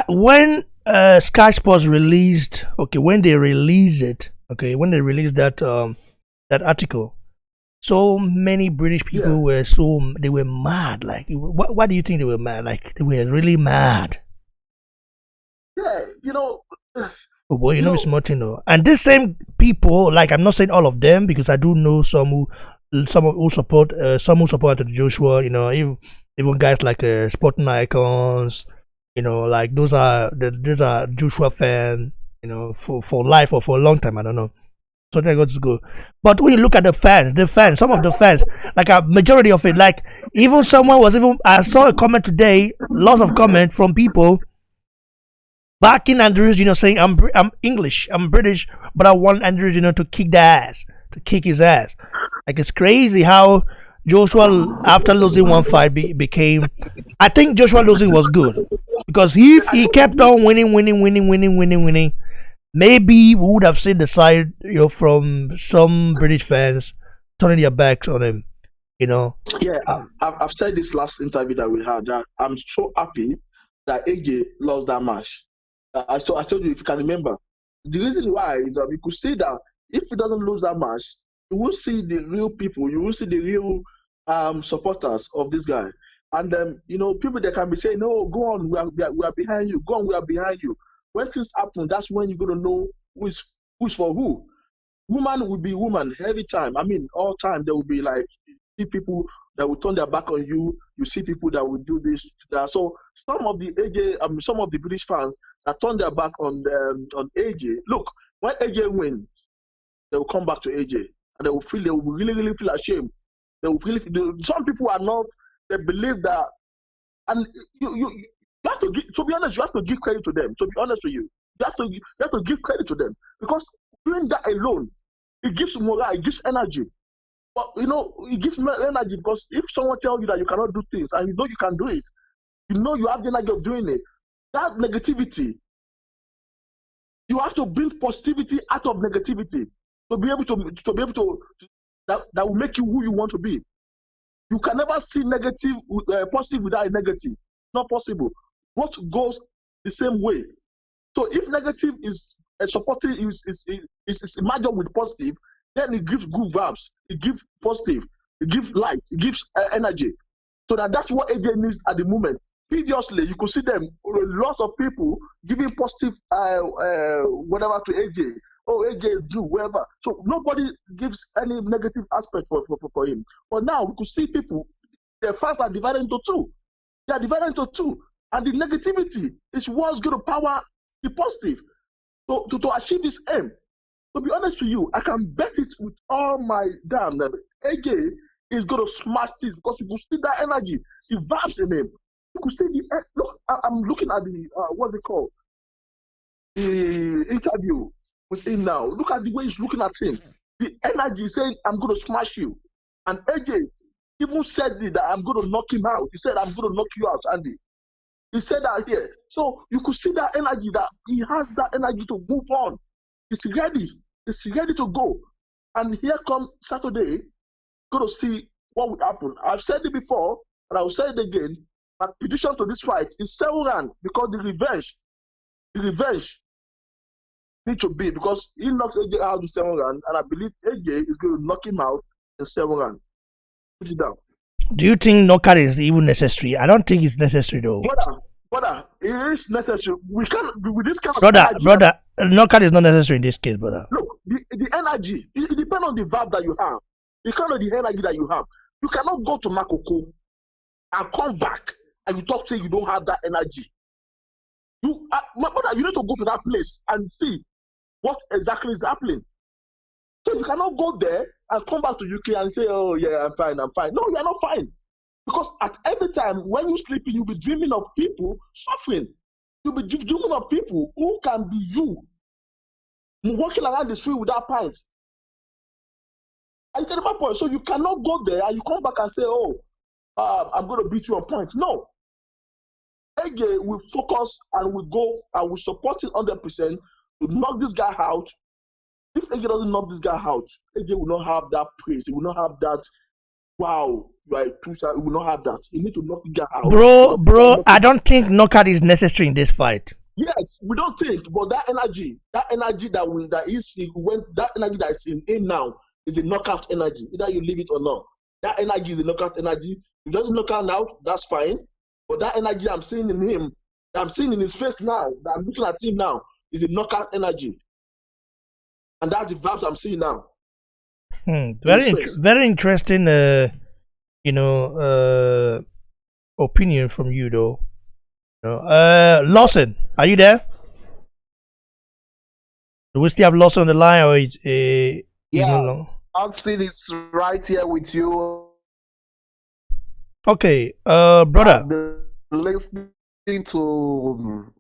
when Sky Sports released, when they released that article, so many British Yeah, people were they were mad. Like, why do you think they were mad? Like, they were really mad. yeah. Oh boy, you You know it's know, Martin, though. And these same people, like, I'm not saying all of them because I do know who support some who support Anthony Joshua. You know, even guys like Sporting Icons. You know, like those are Joshua fan. You know, for life or for a long time. I don't know. So they got to go. But when you look at some of the fans, like a majority of it, like even someone was even I saw a comment today, lots of comment from people backing Andrews, saying I'm English, I'm British, but I want Andrews, to kick to kick his ass. Like it's crazy how Joshua, after losing one fight, became. I think Joshua losing was good because if I he told kept you. on winning, maybe we would have seen the side, from some British fans turning their backs on him. You know, Yeah, uh, I've said this last interview that we had that I'm so happy that AJ lost that match. I told you if you can remember. The reason why is that we could see that if he doesn't lose that match, you will see the real people, you will see the real supporters of this guy. And people that can be saying, "No, go on, we are behind you. Go on, we are behind you." When things happen, that's when you're gonna know who's for who. Woman will be woman every time. I mean, all time there will be like see people that will turn their back on you. You see people that will do this, that. So some of the British fans that turn their back on AJ. Look, when AJ wins, they will come back to AJ and they will really really feel ashamed. Some people are not. They believe that, and you have to give. To be honest, you have to give credit to them. To be honest with you, you have to give credit to them because doing that alone, it gives morale, it gives energy. But it gives energy because if someone tells you that you cannot do things and you know you can do it, you know you have the energy of doing it. That negativity, you have to bring positivity out of negativity to be able to that will make you who you want to be. You can never see positive without a negative. Not possible. Both goes the same way. So if negative is supporting is merged with positive, then it gives good vibes. It gives positive. It gives light. It gives energy. So that's what AJ needs at the moment. Previously, you could see them lots of people giving positive whatever to AJ. Oh, AJ is due, whatever. So nobody gives any negative aspect for him. But now we could see people, their fans are divided into two. They are divided into two. And the negativity is what's going to power the positive to achieve this aim. To be honest with you, I can bet it with all my damn. AJ is going to smash this because you could see that energy, the vibes in him. You could see look. I'm looking at the what's it called? The interview with him now. Look at the way he's looking at him. The energy saying, "I'm going to smash you," and AJ even said that I'm going to knock him out. He said, "I'm going to knock you out, Andy." He said that here. So you could see that energy, that he has that energy to move on. He's ready. He's ready to go. And here come Saturday, going to see what will happen. I've said it before, and I will say it again. My prediction to this fight is 7 rounds because the revenge need to be because he knocks AJ out in 7 rounds, and I believe AJ is going to knock him out in 7 rounds. Put it down. do you think knockout is even necessary? I don't think it's necessary though. Brother, it is necessary. We can't with this kind of energy. Brother, knockout is not necessary in this case, brother. Look, the energy, it depends on the vibe that you have. The kind of the energy that you have. You cannot go to Makoko and come back and you say you don't have that energy. My brother, you need to go to that place and see what exactly is happening. So you cannot go there and come back to UK and say, "Oh yeah, I'm fine." No, you're not fine. Because at every time when you're sleeping, you'll be dreaming of people suffering. You'll be dreaming of people who can be you walking around the street without pants. I get my point. So you cannot go there and you come back and say, "Oh, I'm going to beat you on point." No. AJ will focus and will go and will support it 100% to knock this guy out. If AJ doesn't knock this guy out, AJ will not have that praise. He will not have that, wow, you are a true. He will not have that. He need to knock the guy out. Bro, I don't think knockout is necessary in this fight. Yes, we don't think, but that energy that is in him now, is the knockout energy. Either you leave it or not. That energy is the knockout energy. If he doesn't knock out, that's fine. But that energy I'm seeing in him, that I'm seeing in his face now, that I'm looking at him now, is the knockout energy. And that's the vibes I'm seeing now. Very interesting, opinion from you, though. Lawson, are you there? Do we still have Lawson on the line, or is Yeah, no long? Oxid is right here with you. Okay, brother. I've been listening to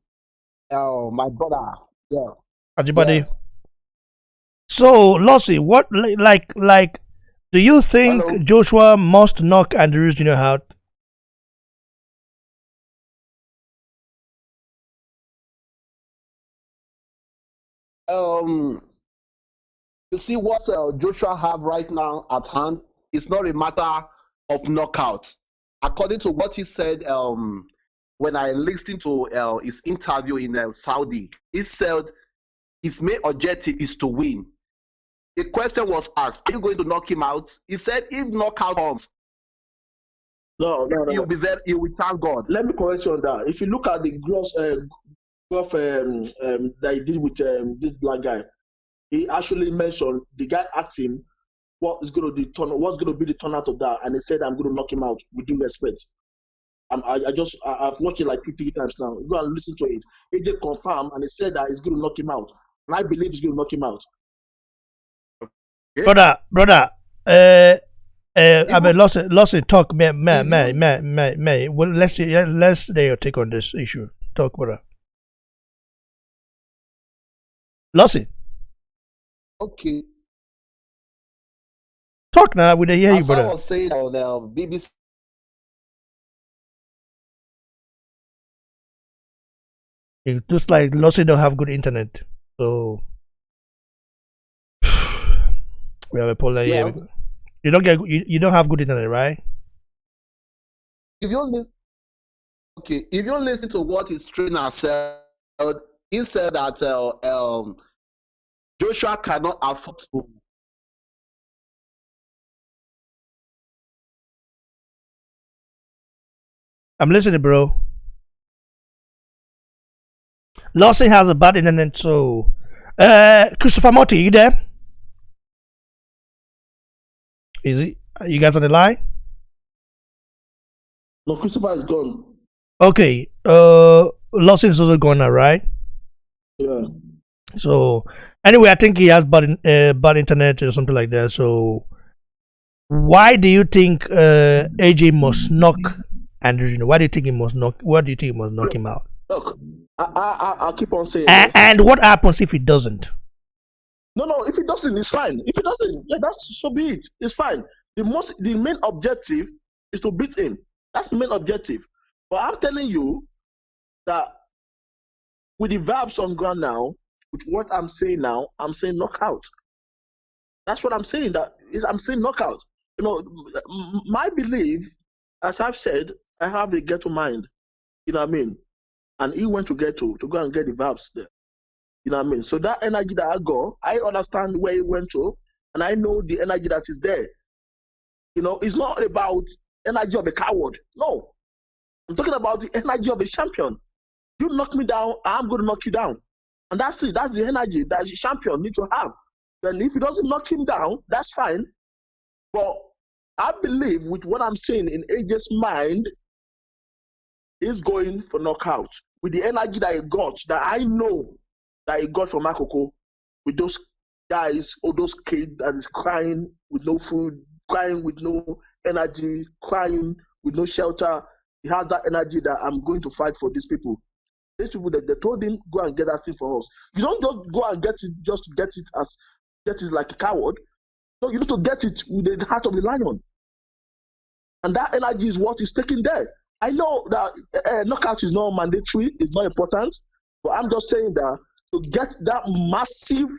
my brother. Yeah. Ajibade. Yeah. So, Lossie, what like? Do you think Hello. Joshua must knock Andrews Jr. out? You see what Joshua have right now at hand. It's not a matter of knockout. According to what he said, when I listened to his interview in Saudi, he said his main objective is to win. The question was asked, "Are you going to knock him out?" He said, "If knockout comes, No. you'll be very, you will thank God." Let me correct you on that. If you look at the golf that he did with this black guy, he actually mentioned, the guy asked him what's going to be the turnout of that, and he said, "I'm going to knock him out with due respect." I've watched it like 2-3 times now. Go and listen to it. AJ confirmed, and he said that he's going to knock him out, and I believe he's going to knock him out. Brother, I mean, Lawson, talk, may. Well, let's hear your take on this issue. Talk, brother. Lawson, Okay. talk now. We hear you, As I brother. was saying on BBC, It looks like Lawson don't have good internet, so we have a problem yeah, here. You don't have good internet, right? if you listen, okay, if you listen to what his trainer said, he said that Joshua cannot afford to. I'm listening, bro. Lawson has a bad internet, so Christopher Motti, you there? Is he? Are you guys on the line? No, Christopher is gone. Okay. Lawson's also gone now, right? Yeah. So anyway, I think he has bad internet or something like that. So why do you think AJ must knock Andrew? Why do you think he must knock? What do you think he must knock him out? Look, I'll keep on saying. And what happens if he doesn't? No. If it doesn't, it's fine. If it doesn't, yeah, that's so be it. It's fine. The main objective is to beat him. That's the main objective. But I'm telling you that with the vibes on ground now, with what I'm saying now, I'm saying knockout. That's what I'm saying. I'm saying knockout. You know, my belief, as I've said, I have the ghetto mind. You know what I mean? And he went to ghetto to go and get the vibes there. You know what I mean? So that energy that I got, I understand where he went to, and I know the energy that is there. You know, it's not about energy of a coward. No. I'm talking about the energy of a champion. You knock me down, I'm going to knock you down. And that's it. That's the energy that the champion needs to have. Then if he doesn't knock him down, that's fine. But I believe with what I'm saying in AJ's mind, he's going for knockout. With the energy that he got, that I know that he got from Makoko, with those guys or those kids that is crying with no food, crying with no energy, crying with no shelter. He has that energy that I'm going to fight for these people. These people that they told him go and get that thing for us. You don't just go and get it just to get it like a coward. No, you need to get it with the heart of the lion. And that energy is what is taken there. I know that knockout is not mandatory, it's not important, but I'm just saying that to get that massive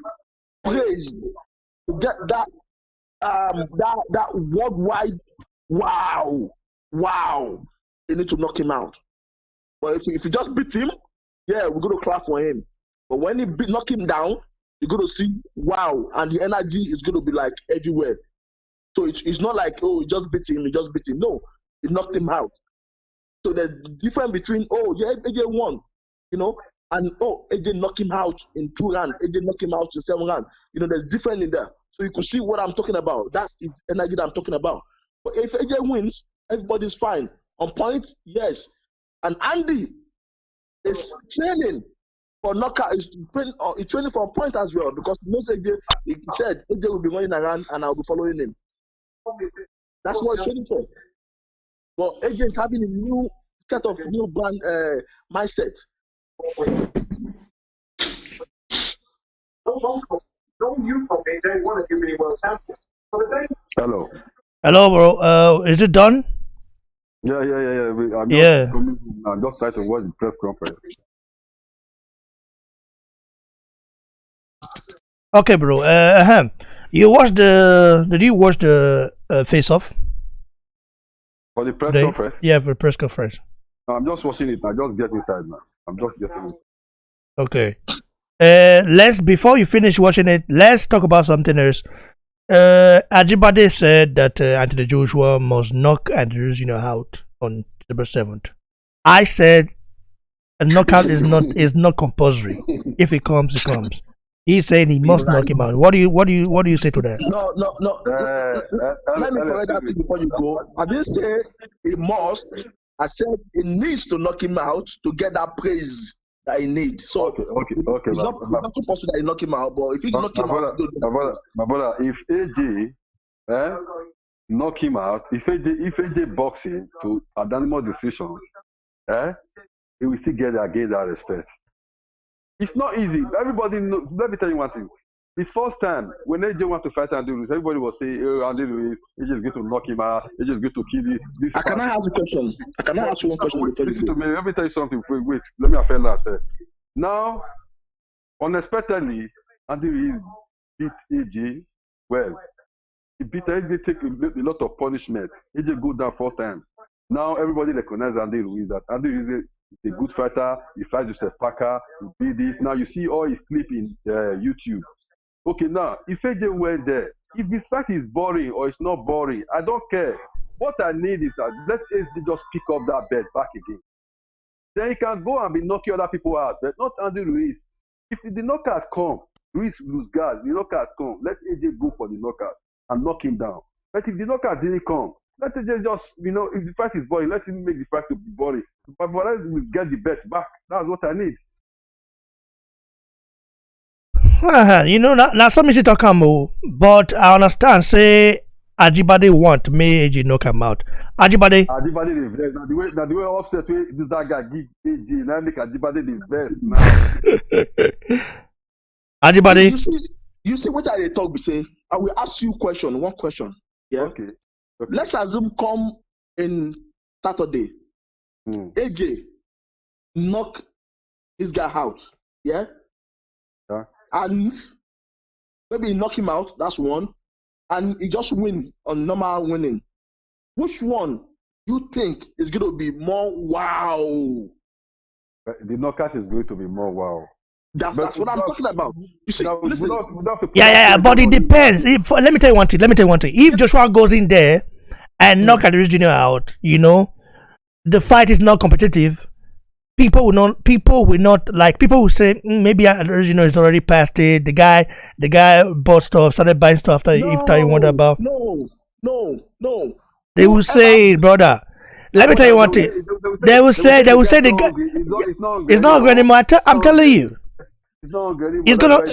praise, to get that worldwide wow, you need to knock him out. But if you just beat him, yeah, we're gonna clap for him. But when you knock him down, you're going to see wow, and the energy is going to be like everywhere. So it's not like, oh, he just beat him. No, it knocked him out. So there's difference between, oh, yeah, AJ won, and oh, AJ knocked him out in 2 rounds. AJ knocked him out in 7 rounds. There's difference in there. So you can see what I'm talking about. That's the energy that I'm talking about. But if AJ wins, everybody's fine. On point, yes. And Andy is training for knockout. He's training for a point as well, because he knows AJ. He said AJ will be running around and I'll be following him. That's what he's training for. But AJ is having a new set of new brand mindset. Hello. Hello, bro. Is it done? Yeah. I'm just trying to watch the press conference. Okay, bro. Did you watch the face off? For the press conference? Yeah, for the press conference. I'm just watching it. I just get inside now. I'm just getting it. Okay. Before you finish watching it, let's talk about something else. Ajibade said that Anthony Joshua must knock Anthony out on December 7th. I said a knockout is not compulsory. If it comes, it comes. He's saying he must knock him out. What do you say to that? No. Let me correct that thing before you go. I didn't say he must. I said he needs to knock him out to get that praise that he needs. So okay. It's not possible that he knock him out, but if he knock him out, my brother, if AJ knock him out, if AJ boxing to a unanimous decision, he will still get that respect. It's not easy. Everybody knows. Let me tell you one thing. The first time when AJ wants to fight Andy Ruiz, everybody was saying, "Oh, Andy Ruiz, AJ is going to knock him out. AJ is going to kill you." Can I ask a question? Can I ask you one question? Listen to me. Let me tell you something. Wait. Let me affirm that. Now, unexpectedly, Andy Ruiz beat AJ well. He beat AJ, take a lot of punishment. AJ go down 4 times. Now everybody recognizes Andy Ruiz, that Andy Ruiz is a good fighter. He fights Joseph Parker. He beat this. Now you see all his clip in YouTube. Okay, now if AJ went there, if his fight is boring or it's not boring, I don't care. What I need is that let AJ just pick up that belt back again. Then he can go and be knocking other people out, but not Andy Ruiz. If the knockout come, Ruiz lose guard. The knockout come, let AJ go for the knockout and knock him down. But if the knockout didn't come, let AJ just, if the fight is boring, let him make the fight to be boring. But for us, we get the bet back. That's what I need. Now some is talk but I understand. Say Ajibade want me AJ knock him out. Ajibade the best. Now the way upset that guy give AJ, now make Ajibade the best now. Ajibade. You see what I talk. Say I will ask you one question. Yeah. Okay. Let's assume come in Saturday. AJ knock this guy out. Yeah. And maybe he knock him out. That's one. And he just win on normal winning. Which one you think is going to be more wow? The knockout is going to be more wow. That's what I'm talking about. You see, listen. But it depends. Let me tell you one thing. If Joshua goes in there and knock Anthony Jr. out, the fight is not competitive. People will say maybe it's already past it. The guy bought stuff, started buying stuff after you wonder about. No. They will say, brother. Let me tell you one thing. They will say the guy. It's not going anymore. I'm telling you. It's gonna.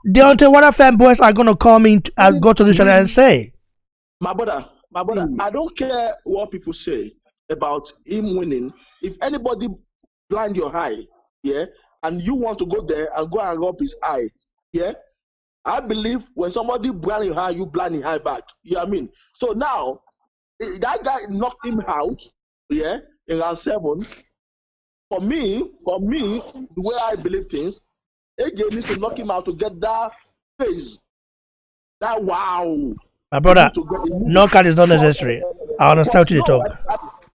Deontay Wilder fanboys are gonna come in and go to the channel and say, my brother, I don't care what people say about him winning. If anybody blind your eye, yeah, and you want to go there and go and rub his eye, yeah, I believe when somebody blind your eye, you blind his eye back. You know what I mean? So now, that guy knocked him out, yeah, in round 7. For me, the way I believe things, AJ needs to knock him out to get that face, that wow. My brother, knockout is not necessary. I understand what you talk.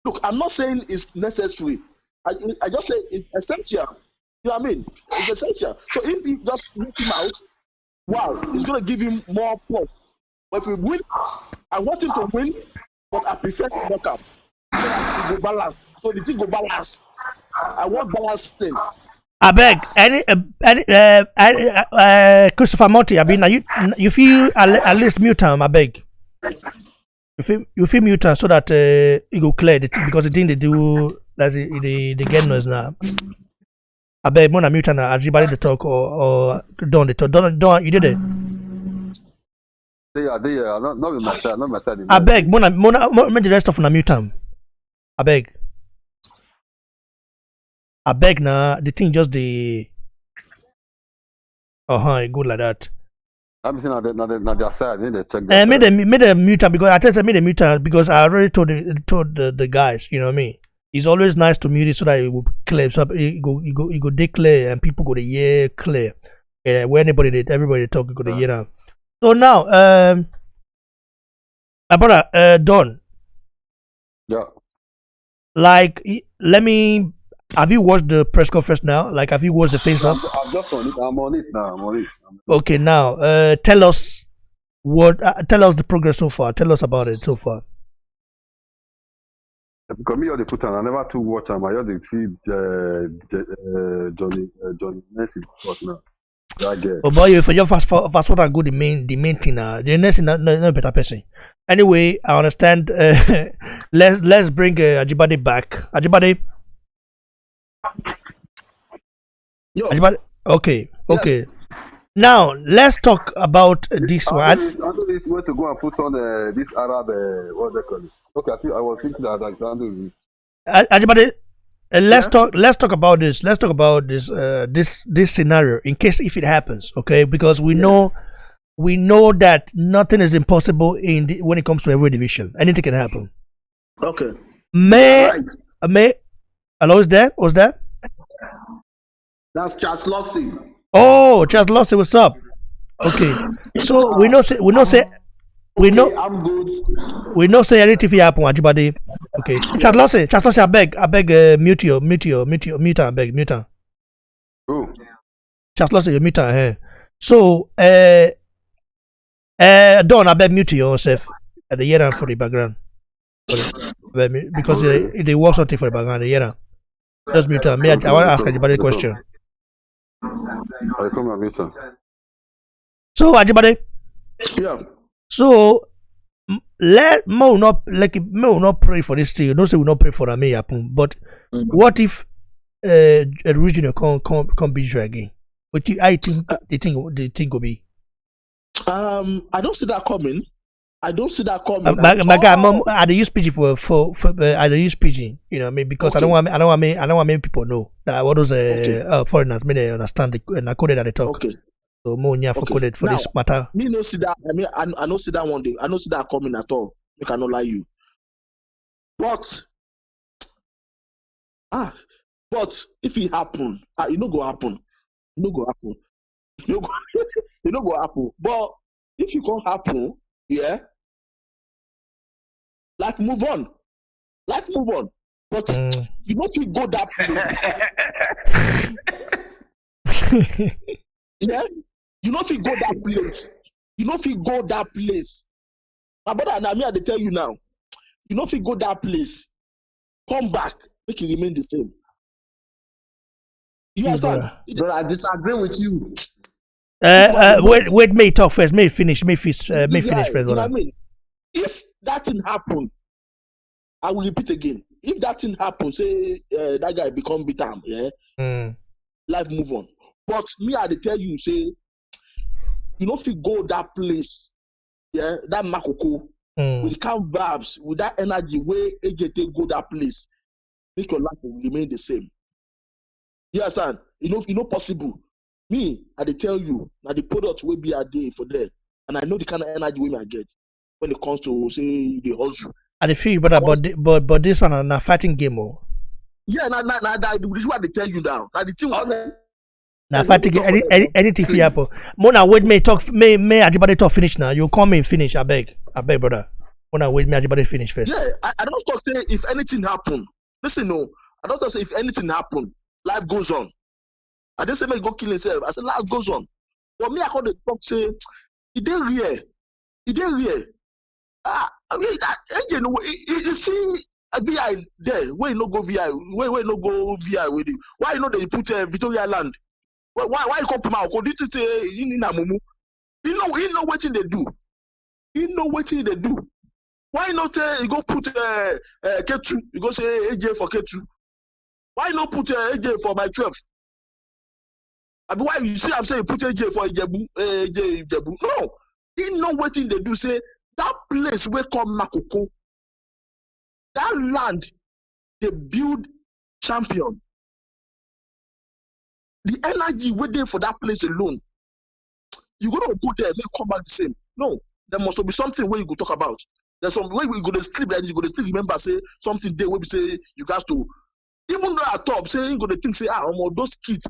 Look, I'm not saying it's necessary. I just say it's essential. You know what I mean? It's essential. So if you just knock him out, wow, it's gonna give him more plus. But if we win, I want him to win, but I prefer to knock up. So that it go balance. So the thing go balance. I want balancing. I beg any Christopher Monty. I mean, you feel at least mute him. I beg. You feel mute him so that it go clear the thing, because the thing they do that's the get noise now. I beg Mona mute him everybody the talk or don't the talk. Don't you did it. They are not my side, not my side. I beg Mona the rest of them mute him. I beg. I beg now. The thing just the. Good like that. I'm saying now their side. Need to check that. Made a mutant because I tell you made a mutant because I already told the guys. You know what I mean? It's always nice to mute it so that it will clear. So it go declare and people go to hear clear. Where everybody talk, you go to hear now. So now, my brother, Don. Yeah. Like, let me. Have you watched the press conference now? Like, have you watched the face off? I'm just on it. I'm on it now. Okay, now tell us the progress so far. Tell us about it so far. Because me, the put on. I never too watch them. I just see Johnny Messi talk now. That guy. Oh boy, if you fast what I go the main thing now. The next thing no better person. Anyway, I understand. Let's bring Ajibade back. Ajibade. Yo. Ajibade. Okay. Yes. Now let's talk about this one. Andrew is going to go and put on this Arab what they call it. Okay, I was thinking that Andrew is. Ajibade, let's talk about this. Let's talk about this scenario in case if it happens. Okay, because we know that nothing is impossible when it comes to every division. Anything can happen. Okay. May hello, is there? Was that? That's Charles Loxley. Oh, Charles Lossy, what's up? Okay, so we know I'm good. we know say anything if it happen, Ajibade. Okay, Charles Lossy, I beg, mute her, I beg, mute her. Who? Charles Lossy, you mute her. So, Don, I beg mute yourself at the year for the background. Because they work something for the background, the year. Just mute her. I want to ask Ajibade a question. I come and meet her. So, Ajibade. Yeah. So, let me not pray for this thing. Don't say we not pray for that may happen. But what if a regional can't beat you again? What I think the thing will be. I don't see that coming. My guy, I don't use PG for I don't use PG. You know what I mean? Because okay. I don't want many people know that what those foreigners may they understand the code that they talk. Okay. So more for coded for now, this matter. Me no see that. I mean, I don't see that one day. I don't see that coming at all. I cannot lie you. But if it happen, it no go happen. It no go happen. It no go happen. But if it can't happen, yeah. Life move on. But you know if you go that place. Yeah? You know if you go that place. My brother and I they tell you now. You know if you go that place, come back, make it remain the same. You understand? Brother, I disagree with you. Wait, may talk first. May finish first. You know what I mean? If that thing happen, I will repeat again. If that thing happen, say that guy become bitter, yeah, life move on. But me, I tell you, say, you know, if you go that place, yeah, that makoko, with the kind of vibes, with that energy, where AJT go that place, make your life will remain the same. You understand? You know, possible. Me, I tell you, now the products will be a day for there, and I know the kind of energy we I get when it comes to say the hustle. I feel, but this one a fighting game, oh. Yeah, this is what they tell you now. Now the thing. Now fighting anything for happen. Mona wait may Ajibade talk finish now. You come in finish. I beg, brother. Mona wait may Ajibade finish first. Yeah, I don't talk say if anything happen. Listen, no, I don't talk say if anything happen, life goes on. I didn't say make go kill himself. I said life goes on. But me, I call the talk say, it dey rare. It dey rare. I mean, that again, you see a VI there, where you no go VI, where you no go VI with it. Why you know they put Victoria Land? Why you come to my This is in Mumu. You know what they do. You know what they do. Why not you go put K2? You go say AJ for K2. Why not put AJ for my 12? I mean, why you see I'm saying put AJ for AJ Ijebu? No. You know what they do. Say that place where come Makoko, that land they build champion. The energy waiting for that place alone. You gonna go there, make come back the same. No, there must be something where you go talk about. There's some way we go to sleep like this, you go to still remember say something there where we say you guys to even though at top say you go to think say those kids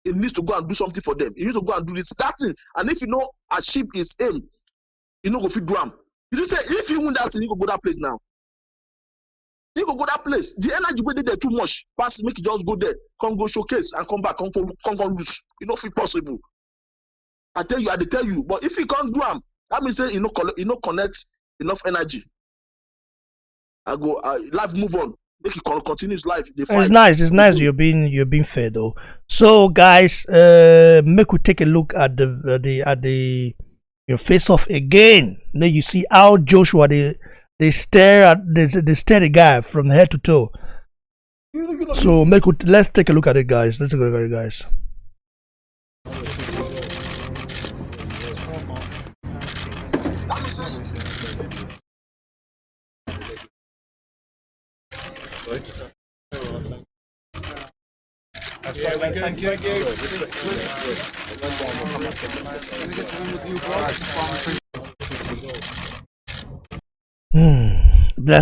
it needs to go and do something for them. You need to go and do this, that thing. And if you know achieve his aim, you know go fit do am. You just say if you win that thing, you go that place now. You go that place. The energy waiting there too much. Pass make you just go there, come go showcase and come back, come lose. You know if possible. I tell you. But if you can't do them, that means say you know connect enough energy. I go life move on. Make it continue his life. It's nice. You're being fair though. So guys, make we take a look at the face off again. Now you see how Joshua they stare the guy from head to toe. So let's take a look at it, guys. That's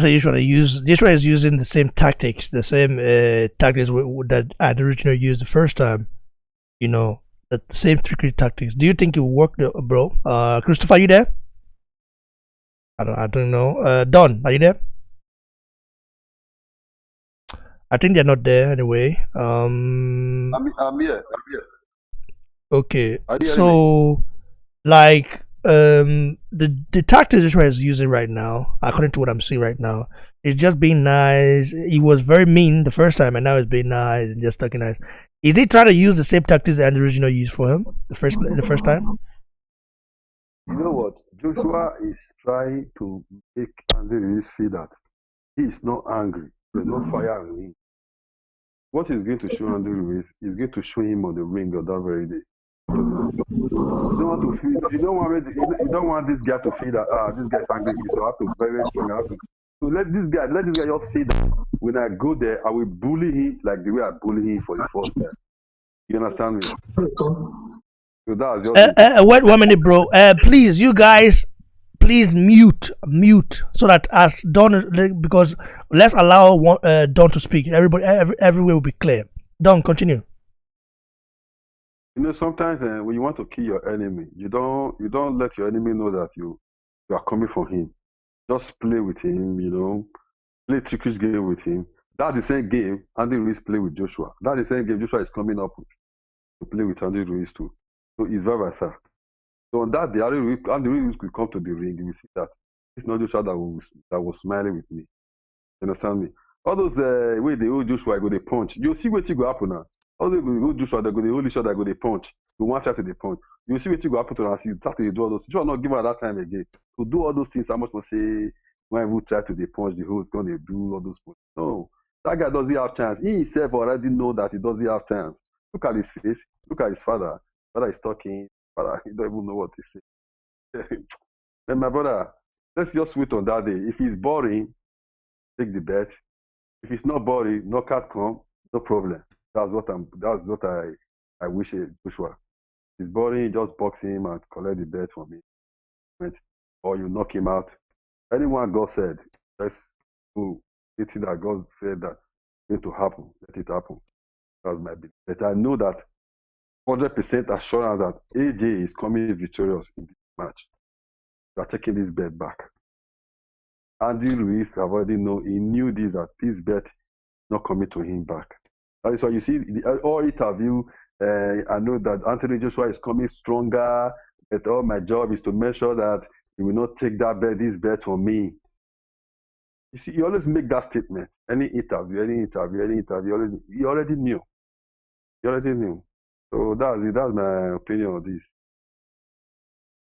the usual. Joshua is using the same tactics, that I'd originally used the first time. You know, the same trickery tactics. Do you think it will work, bro? Christopher, are you there? I don't know. Don, are you there? I think they're not there anyway. I'm here. Okay. So, like, the tactics Joshua is using right now, according to what I'm seeing right now, is just being nice. He was very mean the first time, and now he's being nice and just talking nice. Is he trying to use the same tactics that the original used for him the first time? You know what? Joshua is trying to make Andy Ruiz feel that he is not angry. There's no fire on him. What he's going to show Andy Ruiz is going to show him on the ring on that very day. You don't want this guy to feel that this guy is angry. So I have to very strong. So let this guy just feel that when I go there, I will bully him like the way I bully him for the first time. You understand me? So that's just wait 1 minute, bro. Please, you guys, mute so that as Don, because let's allow Don to speak. Everywhere will be clear. Don, continue. You know, sometimes when you want to kill your enemy, you don't let your enemy know that you are coming for him. Just play with him, you know, play trickish game with him. That's the same game Andy Ruiz play with Joshua. That's the same game Joshua is coming up with to play with Andy Ruiz too. So it's very versa. So on that day, Andy Ruiz could come to the ring. You will see that it's not Joshua that was smiling with me. You understand me? All those way they hold Joshua go they punch. You see what you go happen now. All they go Joshua they go they hold each other go they punch. You want to the punch. You see what you go happen to us. You start to do all those. Joshua not give her that time again to do all those things. How much must say when we try to they punch the whole gun they do all those punch. No, that guy doesn't have chance. He himself already know that he doesn't have chance. Look at his face. Look at his father. Father is talking. Father, he don't even know what to say. And my brother, let's just wait on that day. If he's boring, take the bet. If it's not boring, knockout come, no problem. That's what I wish Joshua. If it's boring, just box him and collect the bet from him. Or you knock him out. Anyone God said, let's do anything that God said that going to happen. Let it happen. That's my belief. But I know that 100% assurance that AJ is coming victorious in this match. We are taking this bet back. Andy Ruiz have already known, he knew this, that this bet is not coming to him back. That is why you see all interview, I know that Anthony Joshua is coming stronger. But all my job is to make sure that he will not take this bet from me. You see, you always make that statement. Any interview, you already knew. You already knew. So that's it. That's my opinion on this.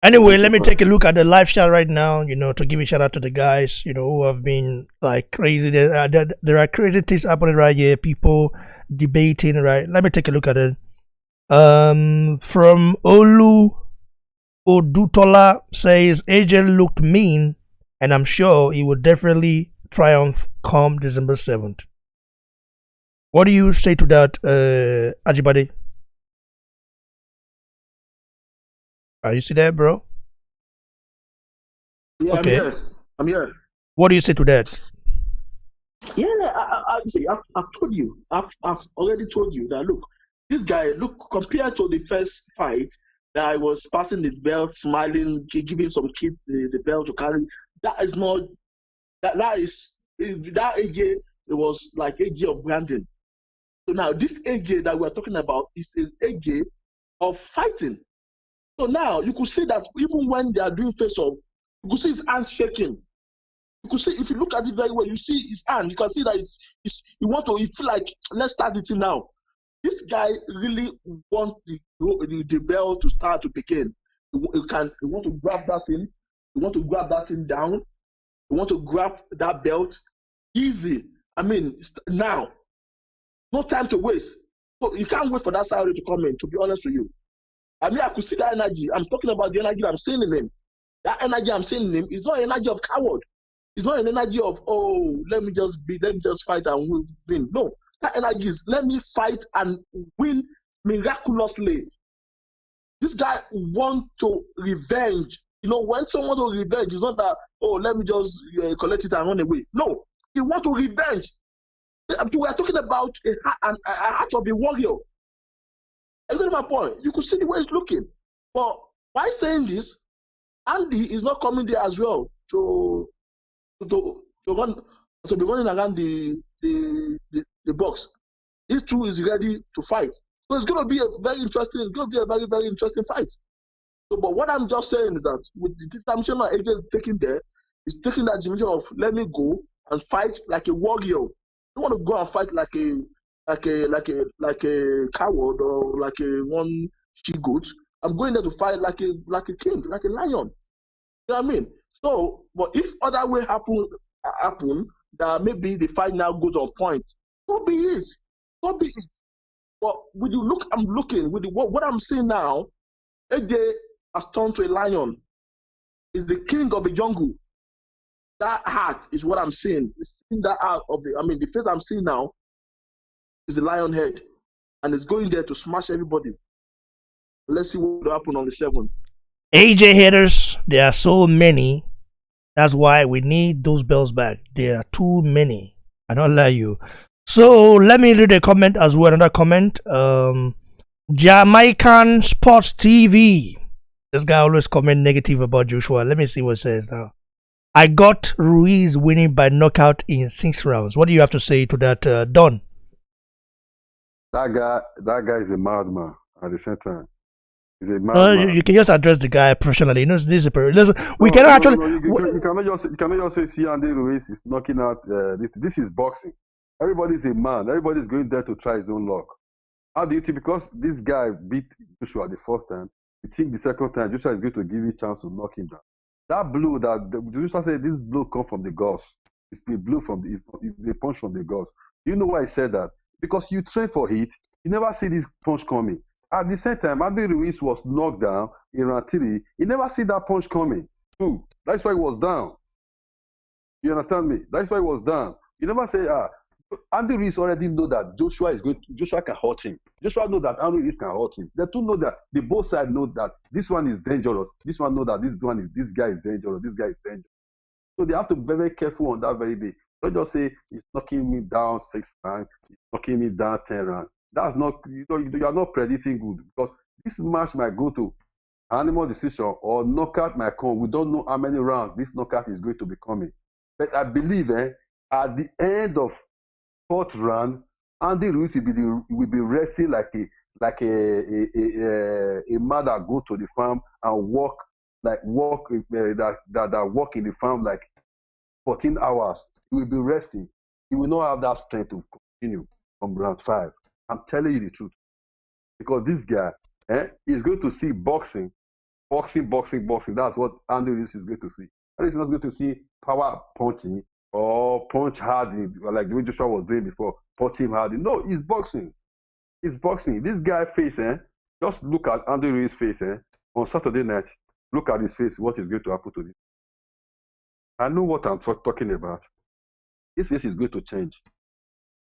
Anyway, let me take a look at the live chat right now, to give a shout out to the guys, who have been like crazy. There are crazy things happening right here, people debating, right? Let me take a look at it. From Olu Odutola says AJ looked mean, and I'm sure he will definitely triumph come December 7th. What do you say to that, Ajibade? Are you still there, bro? Yeah, Okay. I'm here. What do you say to that? Yeah, I see. I've told you. I've already told you that. Look, this guy. Look, compared to the first fight, that I was passing his belt, smiling, giving some kids the belt to carry. That is not. That is that AJ. It was like AJ of branding. So now this AJ that we're talking about is an AJ of fighting. So now you could see that even when they are doing face off, you could see his hand shaking. You could see, if you look at it very well, you see his hand. You can see that you feel like, let's start it now. This guy really wants the bell to start to begin. You want to grab that thing. You want to grab that thing down. You want to grab that belt. Easy. I mean, now. No time to waste. So you can't wait for that salary to come in, to be honest with you. I mean, I could see that energy. I'm talking about the energy I'm seeing in him. That energy I'm seeing in him is not an energy of coward. It's not an energy of, oh, let me just fight and win. No, that energy is, let me fight and win miraculously. This guy wants to revenge. When someone wants revenge, it's not that, oh, let me just collect it and run away. No, he wants to revenge. We are talking about a heart of a warrior. I got my point. You could see the way he's looking. But by saying this, Andy is not coming there as well to run, to be running around the box. He too is ready to fight. So it's going to be a very interesting. Very, very interesting fight. So, but what I'm just saying is that with the determination that AJ is taking there, he's taking that dimension of let me go and fight like a warrior. You don't want to go and fight like a coward or like a one she goat. I'm going there to fight like a king, like a lion. You know what I mean? So, but if other way happen, that maybe the fight now goes on point. So be it. So be it. But with the look I'm looking, with what I'm seeing now, AJ has turned to a lion. Is the king of the jungle. That heart is what I'm seeing. Seeing that heart the face I'm seeing now is the lion head. And it's going there to smash everybody. Let's see what will happen on the 7th. AJ haters, there are so many. That's why we need those bells back. There are too many. I don't lie you. So let me read a comment as well. Another comment. Jamaican Sports TV. This guy always comment negative about Joshua. Let me see what it says now. I got Ruiz winning by knockout in 6 rounds. What do you have to say to that, Don? That guy is a madman at the same time. He's a madman. You can just address the guy professionally. This is we cannot actually. You cannot just say see Andy Ruiz is knocking out. This is boxing. Everybody's a man. Everybody's going there to try his own luck. How do you think? Because this guy beat Joshua the first time, you think the second time Joshua is going to give you a chance to knock him down? That blow Joshua said, this blow come from the gods. It's a blow it's a punch from the gods. Do you know why I said that? Because you train for it, you never see this punch coming. At the same time, Andy Ruiz was knocked down in round 3. You never see that punch coming. Too. That's why he was down. You understand me? That's why he was down. You never say, Andy Ruiz already know that Joshua can hurt him. Joshua know that Andy Ruiz can hurt him. They two know that both sides know that this one is dangerous. This one know that this guy is dangerous. This guy is dangerous. So they have to be very, very careful on that very day. Don't just say he's knocking me down 6 rounds, he's knocking me down 10 rounds. That's not you are not predicting good because this match might go to animal decision or knockout might come. We don't know how many rounds this knockout is going to be coming. But I believe at the end of 4th round, Andy Ruiz will be resting like like a man that go to the farm and work that work in the farm like 14 hours. He will be resting. He will not have that strength to continue from round 5. I'm telling you the truth. Because this guy is going to see boxing. That's what Andy Ruiz is going to see. And he's not going to see power punching or punch hard like the way Joshua was doing before, punch him hard. No, he's boxing. He's boxing. This guy face, just look at Andy Ruiz's face, on Saturday night. Look at his face, what is going to happen to him. I know what I'm talking about. His face is going to change.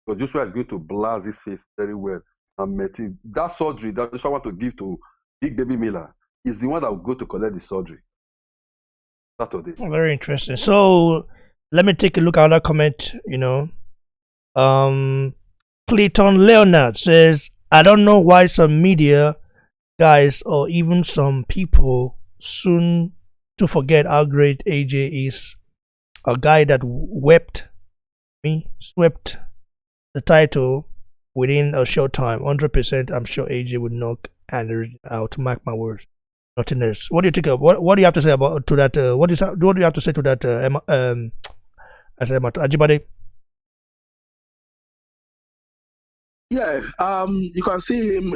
Because Joshua is going to blast his face very well. And that surgery that Joshua want to give to Big Baby Miller is the one that will go to collect the surgery. Saturday. Very interesting. So let me take a look at that comment, Clayton Leonard says, I don't know why some media guys or even some people soon to forget how great AJ is. A guy that swept the title within a short time. 100%, I'm sure AJ would knock Anderson out. Mark my words. Nothing else. What do you think of? What do you have to say about to that? What do you have to say to that? Ajibade. Yeah, you can see him.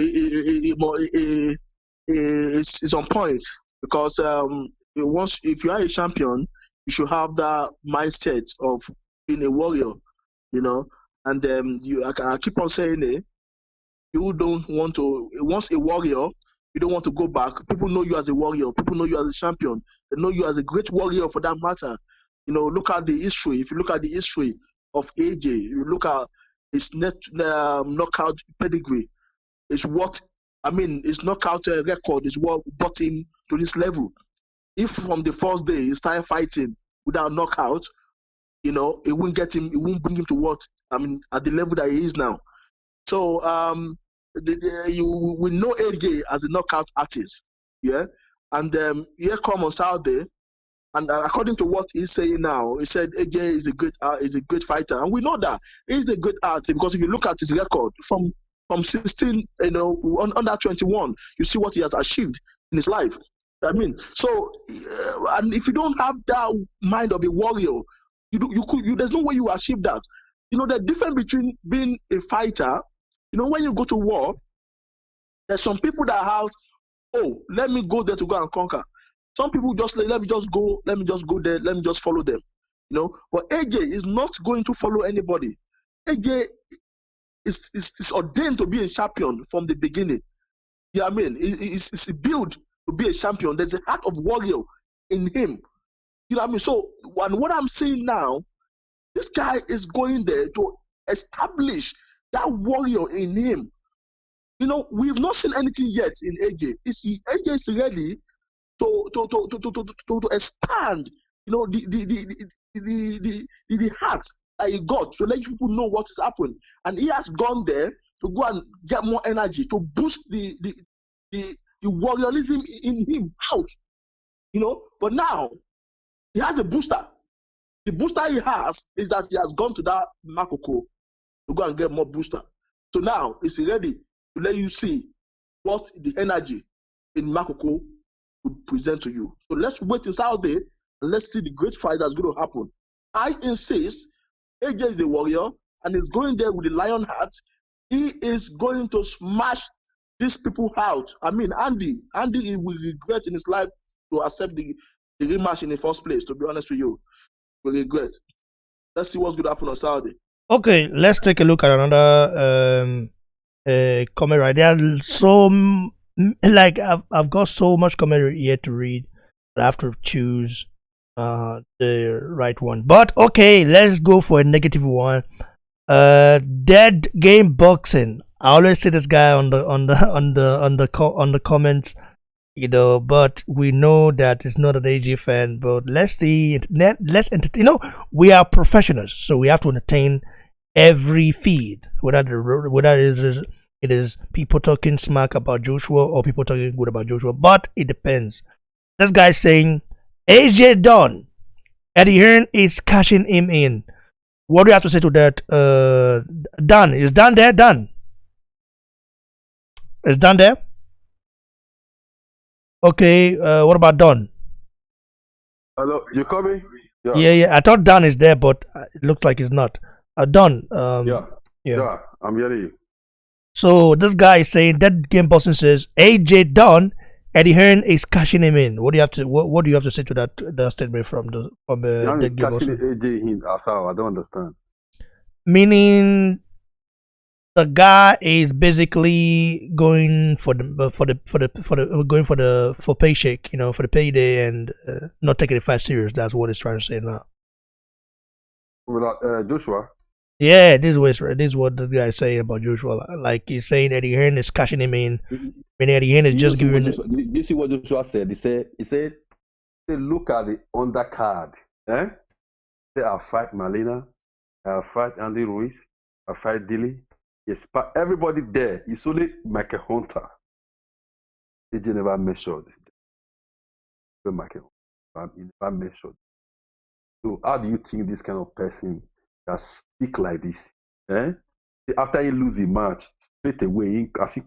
It's on point because once if you are a champion, you should have that mindset of being a warrior, And I keep on saying it. You don't want to. Once a warrior, you don't want to go back. People know you as a warrior. People know you as a champion. They know you as a great warrior for that matter. Look at the history. If you look at the history of AJ, you look at his knockout pedigree. His knockout record is what brought him to this level. If from the first day he started fighting without knockout, it won't get him. It won't bring him to at the level that he is now. So we know AJ as a knockout artist, yeah. And here come on Saturday, and according to what he's saying now, he said AJ is a great fighter, and we know that he's a good artist because if you look at his record from 16, under 21, you see what he has achieved in his life. So and if you don't have that mind of a warrior, there's no way you achieve that. The difference between being a fighter. When you go to war, there's some people that have, let me go there to go and conquer. Some people just let me just go there, let me just follow them. But AJ is not going to follow anybody. AJ is ordained to be a champion from the beginning. He's built to be a champion. There's a heart of warrior in him. So, and what I'm seeing now, this guy is going there to establish that warrior in him. We've not seen anything yet in AJ. AJ is ready to expand. The heart that he got to let people know what is happening, and he has gone there to go and get more energy to boost the warriorism in him out. But now he has a booster. The booster he has is that he has gone to that Makoko to go and get more booster. So now it's ready to let you see what the energy in Makoko would present to you. So let's wait in Saturday and let's see the great fight that's going to happen. I insist AJ is a warrior and is going there with the lion heart. He is going to smash these people out. Andy will regret in his life to accept the rematch in the first place, to be honest with you. Will regret. Let's see what's going to happen on Saturday. Okay, let's take a look at another comment right there. I've got so much comment here to read, but I have to choose the right one. But okay, let's go for a negative one. Dead game boxing. I always see this guy on the comments, but we know that it's not an AJ fan. But let's see, let's entertain. We are professionals, so we have to entertain every feed, whether it is people talking smack about Joshua or people talking good about Joshua. But it depends. This guy saying AJ done. Eddie Hearn is cashing him in. What do you have to say to that? Dan, is Dan there? Dan. Is Dan there? Okay. What about Don? Hello, you coming? Yeah. I thought Dan is there, but it looks like he's not. Don. Yeah. Yeah. I'm hearing you. So this guy is saying that game person says AJ Don, Eddie Hearn is cashing him in. What do you have to say to that statement from that game Catching person? AJ in as how I don't understand. Meaning the guy is basically going for paycheck, for the payday, and not taking it fast serious. That's what he's trying to say now. Without Joshua. Yeah, this is what the guy is saying about Joshua. Like he's saying Eddie Hearn is cashing him in. Meaning Eddie Hearn is just giving. Do you see what Joshua said? He said, look at the undercard. Say I'll fight Malina, I'll fight Andy Ruiz, I'll fight Dilly. Yes, but everybody there, it's only Michael Hunter. AJ never measured. Michael Hunter, he never measured. So how do you think this kind of person that speak like this? After he lose the match, straight away, as he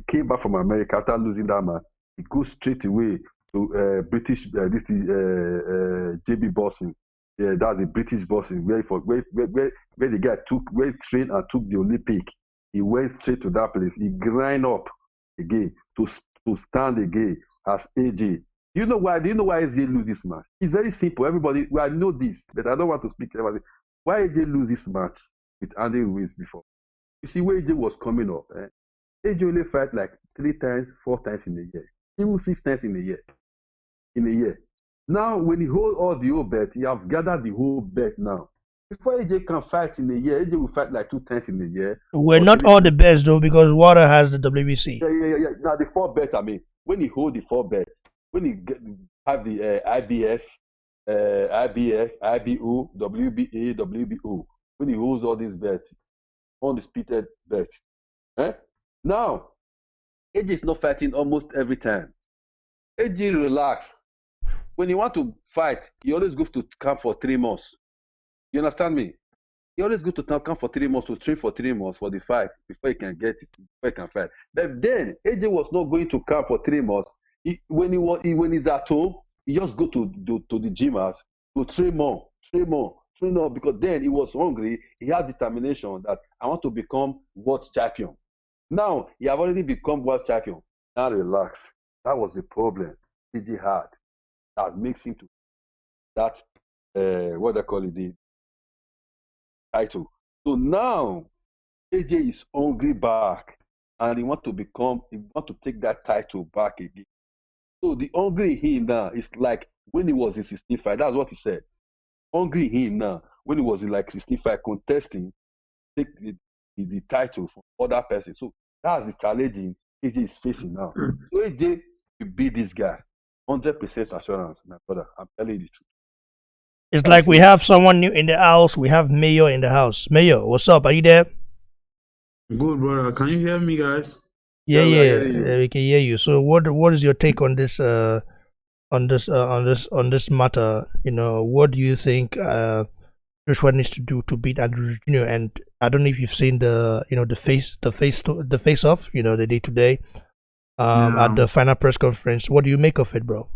came back from America after losing that match, he goes straight away to British JB boxing. Yeah, that's the British boxing where the guy trained and took the Olympic. He went straight to that place. He grind up again to stand again as AJ. Do you know why AJ lose this match? It's very simple. Everybody, I know this, but I don't want to speak about it. Why AJ lose this match with Andy Ruiz before? You see, where AJ was coming up, AJ only fight like 3 times, 4 times in a year, even 6 times in a year. Now, when he hold all the whole bet, he have gathered the whole bet now. Before AJ can fight in a year, AJ will fight like 2 times in a year. We're not all the best though, because Water has the WBC. Yeah. Now the 4 bet, when he hold the 4 bet, when he have the IBF, IBO, WBA, WBO, when he holds all these bets, undisputed bets. Now, AJ is not fighting almost every time. AJ relax. When he want to fight, he always goes to camp for 3 months. You understand me? He always goes to camp for 3 months, to train for 3 months for the fight before he can get it, before he can fight. But then AJ was not going to camp for 3 months. When he's at home, he just go to the gym to train more, because then he was hungry. He had determination that I want to become world champion. Now he have already become world champion. Now relax. That was the problem AJ had. That makes him to that what they call it, the title. So now AJ is hungry back, and he want to take that title back again. So the hungry him now is like when he was in 65. That's what he said. Hungry him now when he was in like 65 contesting, take the title from other person. So that's the challenge AJ is facing now. So AJ will beat this guy. 100% assurance, my brother. I'm telling you the truth. It's like we have someone new in the house. We have Mayo in the house. Mayo, what's up? Are you there? Good, brother. Can you hear me, guys? Yeah. We can hear you. So, what is your take on this? On this matter? What do you think Joshua needs to do to beat Andrew Jr.? And I don't know if you've seen the face off. The day today. At the final press conference. What do you make of it, bro?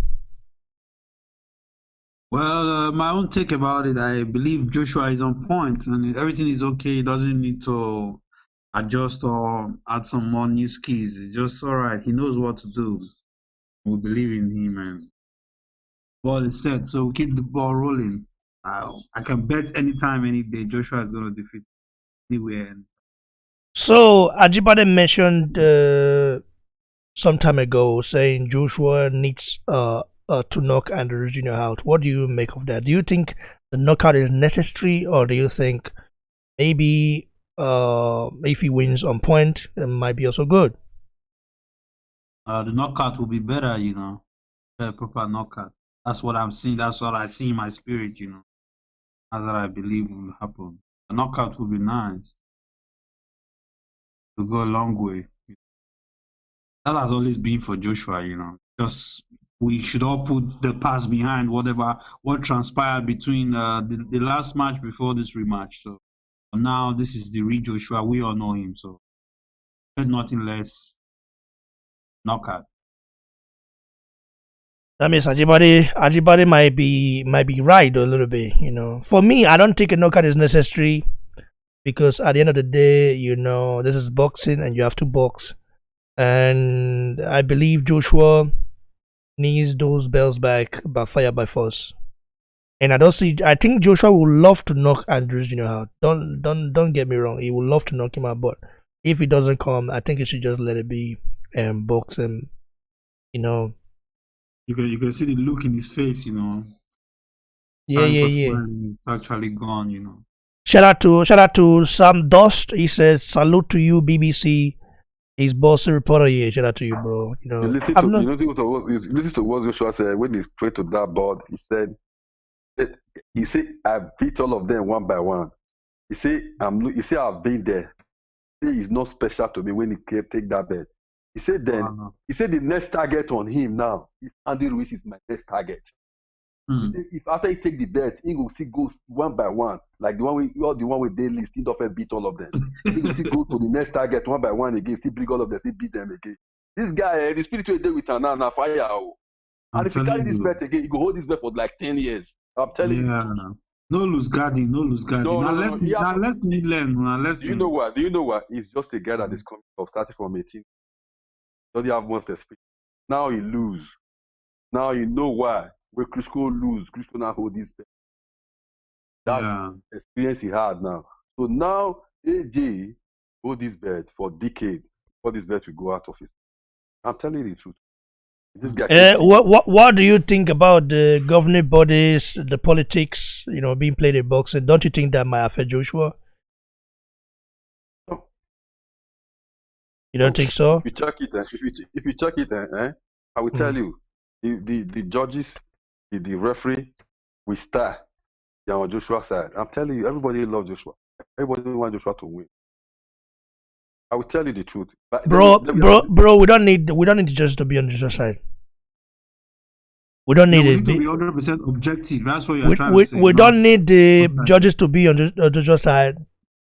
Well, my own take about it, I believe Joshua is on point and everything is okay. He doesn't need to adjust or add some more new skills. It's just all right. He knows what to do. We believe in him, and ball is set. So we keep the ball rolling. I can bet anytime, any day, Joshua is going to defeat anywhere. So Ajibade mentioned some time ago saying Joshua needs to knock Andrew Jr. out. What do you make of that? Do you think the knockout is necessary, or do you think maybe if he wins on point, it might be also good? The knockout will be better, a proper knockout. That's what I'm seeing. That's what I see in my spirit, That's what I believe will happen. A knockout will be nice. To go a long way. That has always been for Joshua, Just we should all put the past behind what transpired between the last match before this rematch. So now this is the real Joshua. We all know him. So But nothing less knockout. That means Ajibade might be right a little bit, you know. For me, I don't think a knockout is necessary because at the end of the day, you know, this is boxing and you have to box. And I believe Joshua needs those belts back by fire by force. And I think Joshua would love to knock Andrews Jr. out. Don't get me wrong, he would love to knock him out, but if he doesn't come, I think he should just let it be and box him, you know. You can see the look in his face, you know. Yeah. Smiling, it's actually gone, you know. Shout out to Sam Dust. He says salute to you, BBC. He's bossy reporter here. Shout out to you, bro. You know, listen to what Joshua said when he prayed to that board. He said, I beat all of them one by one. He said, I've been there. He said, it's not special to me when he take that bet. He said he said the next target on him now is Andy Ruiz is my next target. If after he take the bet, he will still go one by one, like the one with they list, he don't beat all of them. He will still go to the next target one by one again, still bring all of them, still beat them again. This guy, the spiritual day with now fire. And if he carry this bet again, he go hold this bet for like 10 years. I'm telling you. No loose guarding. No, Let's learn. Do you know what? He's just a guy that is coming up, starting from 18. Doesn't have much experience. Now he lose. Now you know why. When Crisco lose, Crisco now hold this bet. That's experience he had now. So now AJ hold this bet for decades before this bet will go out of his. I'm telling you the truth. This guy. What do you think about the governing bodies, the politics, you know, being played in boxing? Don't you think that might affect Joshua? No. You don't think so? If you check it, I will tell you, the judges, the referee, we start. They're on Joshua's side. I'm telling you, everybody loves Joshua. Everybody wants Joshua to win. I will tell you the truth. Bro, we don't need the judges to be on Joshua's side. We don't need it. To be 100% objective. That's what you're trying to say. We don't need the judges to be on Joshua's side.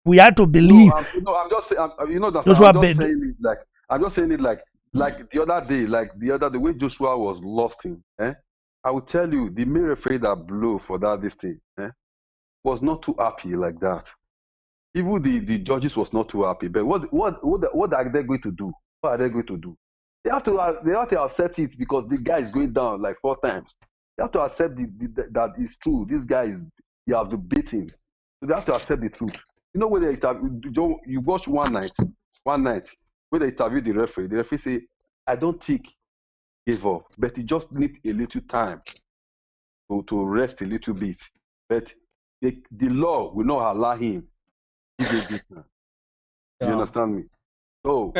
We have to believe. No, I'm just saying. I'm just saying it like the other day, the way Joshua was lost in. I will tell you, the main referee that blew for this thing, was not too happy like that. Even the judges was not too happy. But what are they going to do? What are they going to do? They have to accept it because the guy is going down like 4 times. They have to accept that it's true. This guy you have to beat him. So they have to accept the truth. You know when you watch one night when they interview the referee say, I don't think he gave up, but he just need a little time to rest a little bit. But the law will not allow him to give a beat. You understand me? So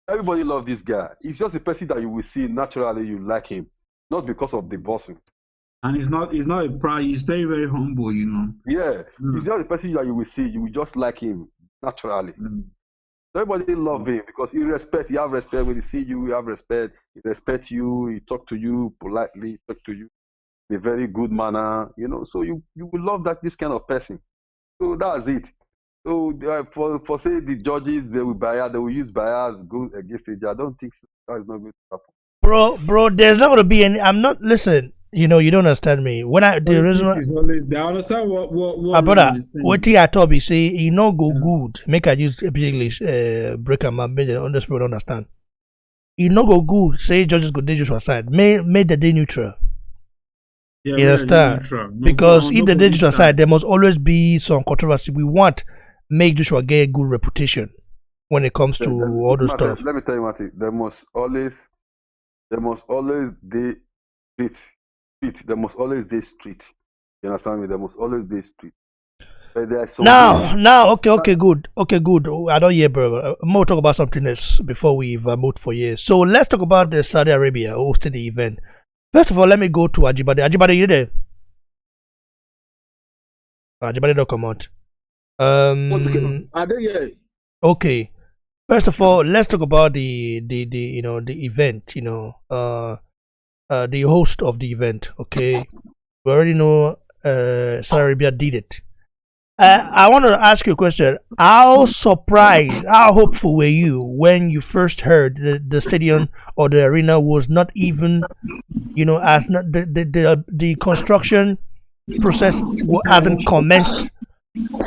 everybody loves this guy. He's just a person that you will see naturally you like him, not because of the bossing. And he's not a pride. He's very, very humble, you know. Yeah, he's not a person that you will see. You will just like him naturally. Everybody love him because he have respect when he see you. He have respect. He respect you. He talk to you politely. Talk to you in a very good manner. You know, so you will love this kind of person. So that's it. So for say the judges they will use bias go against it. I don't think so. That is not going to happen. Bro, there's not going to be any. I'm not. Listen. You know, you don't understand me. When I the reason they understand what my brother, what I told me say he no go good. Make I use English break my mind on the people understand. He no go good. Say judges go dangerous side. Made the day neutral. Yeah, you understand? Because if the dangerous side, there must always be some controversy. We want make Joshua get a good reputation when it comes to all those stuff. Let me tell you, Marty. There must always be street. There must always be street. You understand me? There must always be street. Now, okay, good. I don't hear, bro. More talk about something else before we vote for years. So let's talk about the Saudi Arabia hosting the event. First of all, let me go to Ajibade. Ajibade, you there? Ajibade don't come out. Are they here? Okay. First of all, let's talk about the event. The host of the event. Okay, we already know Saudi Arabia did it. I want to ask you a question. How surprised, how hopeful were you when you first heard the stadium or the arena was not even, as not the construction process hasn't commenced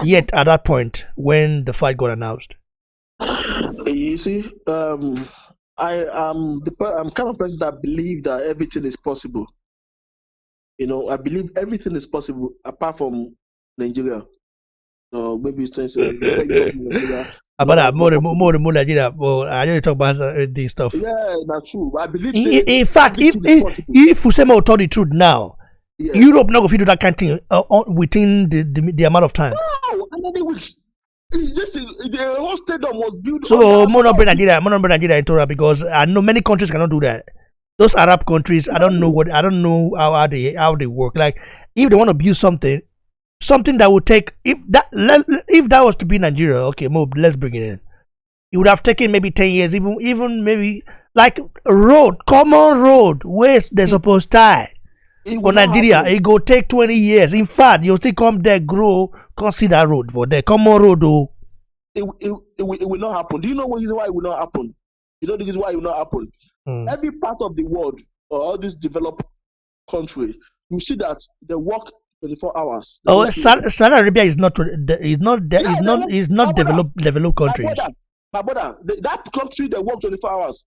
yet at that point when the fight got announced? You see, I'm kind of person that believe that everything is possible. I believe everything is possible apart from Nigeria. Maybe it's Nigeria. About that, more Nigeria. Well, I need to talk about this stuff. Yeah, that's true. I believe. In fact, if Fusema told the truth now, yeah. Europe not going to do that kind of thing within the amount of time. No, another weeks. The whole stadium was built. So more not bring Nigeria into that, because I know many countries cannot do that. Those Arab countries, I don't know how they work. Like if they want to build something that would take, if that was to be Nigeria, okay, let's bring it in. It would have taken maybe 10 years, even maybe like common road where they're supposed to tie. For Nigeria, it go take 20 years. In fact, you'll still come there, grow, consider road for there. Common road, though. It will not happen. Do you know what is why it will not happen? You know the reason why it will not happen? Every part of the world, or all these developed country, you see that they work 24 hours. Oh, Saudi Arabia is not developed countries. My brother, that country they work 24 hours.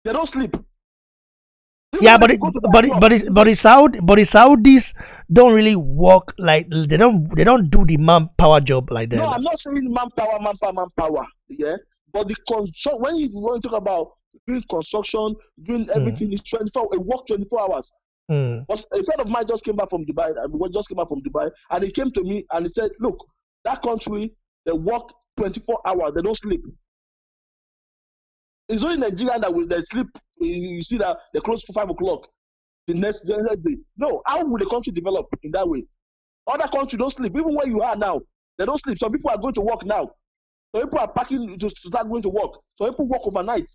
They don't sleep. Yeah, but the Saudis don't really work like they don't do the manpower job like that. No, I'm not saying manpower. Yeah, but the construction, when you want to talk about doing construction, doing everything is 24. It work 24 hours. But a friend of mine just came back from Dubai. And he came to me and he said, "Look, that country they work 24 hours. They don't sleep. It's only Nigeria that they sleep. You see that they close for 5 o'clock the next day. No, how will the country develop in that way? Other countries don't sleep. Even where you are now, they don't sleep. Some people are going to work now. Some people are packing to start going to work. Some people work overnight.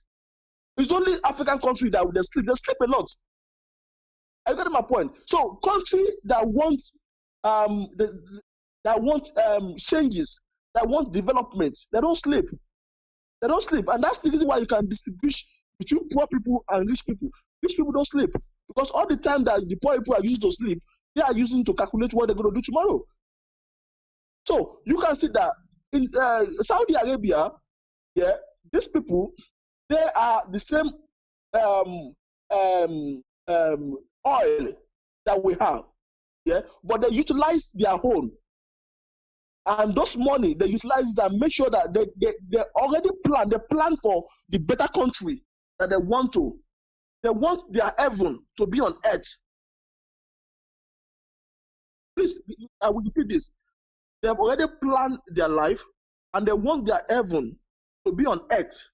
It's only African country that they sleep. They sleep a lot. I got my point. So country that want changes, that want development, they don't sleep. They don't sleep, and that's the reason why you can distinguish between poor people and rich people. Rich people don't sleep because all the time that the poor people are using to sleep, they are using to calculate what they're going to do tomorrow. So you can see that in Saudi Arabia, yeah, these people, they are the same oil that we have, yeah, but they utilize their own. And those money, they utilize that, make sure that they already plan for the better country that they want to. They want their heaven to be on earth. Please, I will repeat this. They have already planned their life and they want their heaven to be on earth.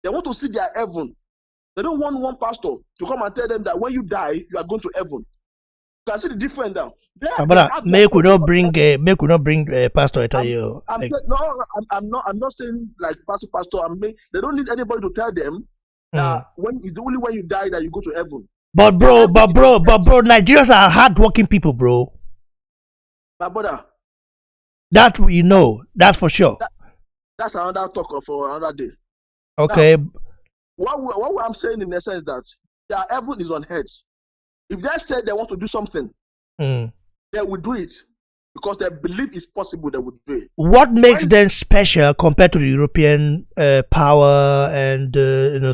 They want to see their heaven. They don't want one pastor to come and tell them that when you die, you are going to heaven. You can see the difference now. Make we not bring pastor I tell you. I'm not saying like pastor. They don't need anybody to tell them that when it's only when you die that you go to heaven. But bro, Nigerians are hardworking people, bro. My brother. That we know. That's for sure. That's another talk for another day. Okay. Now, what I'm saying in essence that their heaven is on earth. If they said they want to do something, they will do it because they believe it's possible. They would do it. What makes them special compared to the European power and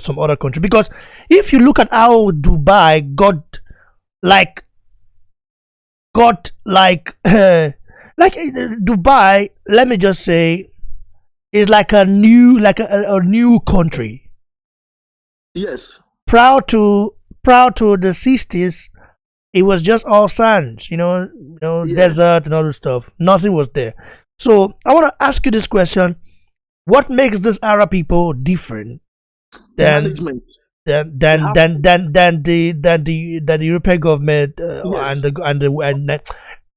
some other country? Because if you look at how Dubai got like Dubai, let me just say, is like a new country. Yes. Proud to the 60s, it was just all sands, desert and all this stuff. Nothing was there. So I want to ask you this question: what makes these Arab people different than the European government and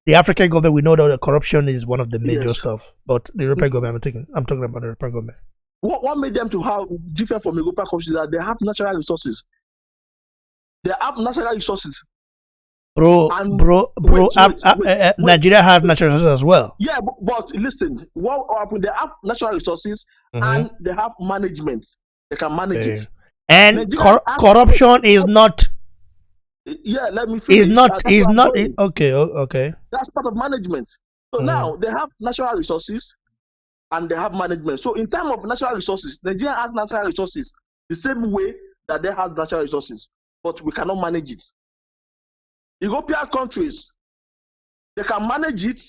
the African government? We know that the corruption is one of the major stuff, but the European government, I'm talking about the European government. What made them to have different from European countries is that they have natural resources. They have natural resources. And bro. wait. Nigeria has natural resources as well. Yeah, but listen, what happened? They have natural resources Mm-hmm. and they have management. They can manage it. Okay. And Nigeria has wait, corruption is not yeah, let me finish. That's is where I'm not going. okay. Okay. That's part of management. So Mm, now they have natural resources and they have management. So in terms of natural resources, Nigeria has natural resources the same way that they have natural resources, but we cannot manage it. European countries, they can manage it,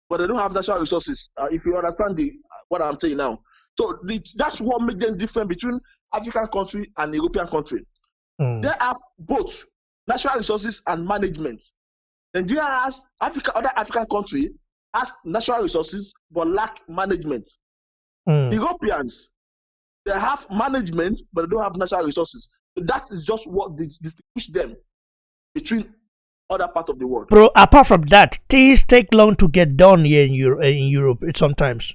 but they don't have natural resources. If you understand what I'm saying now. So that's what makes them different between African country and European country. They mm, have both natural resources and management. Nigeria has other African country has natural resources but lack management. mm. Europeans, they have management but they don't have natural resources. So that is just what distinguishes them between other part of the world. Bro, apart from that, things take long to get done here in Europe. It's sometimes.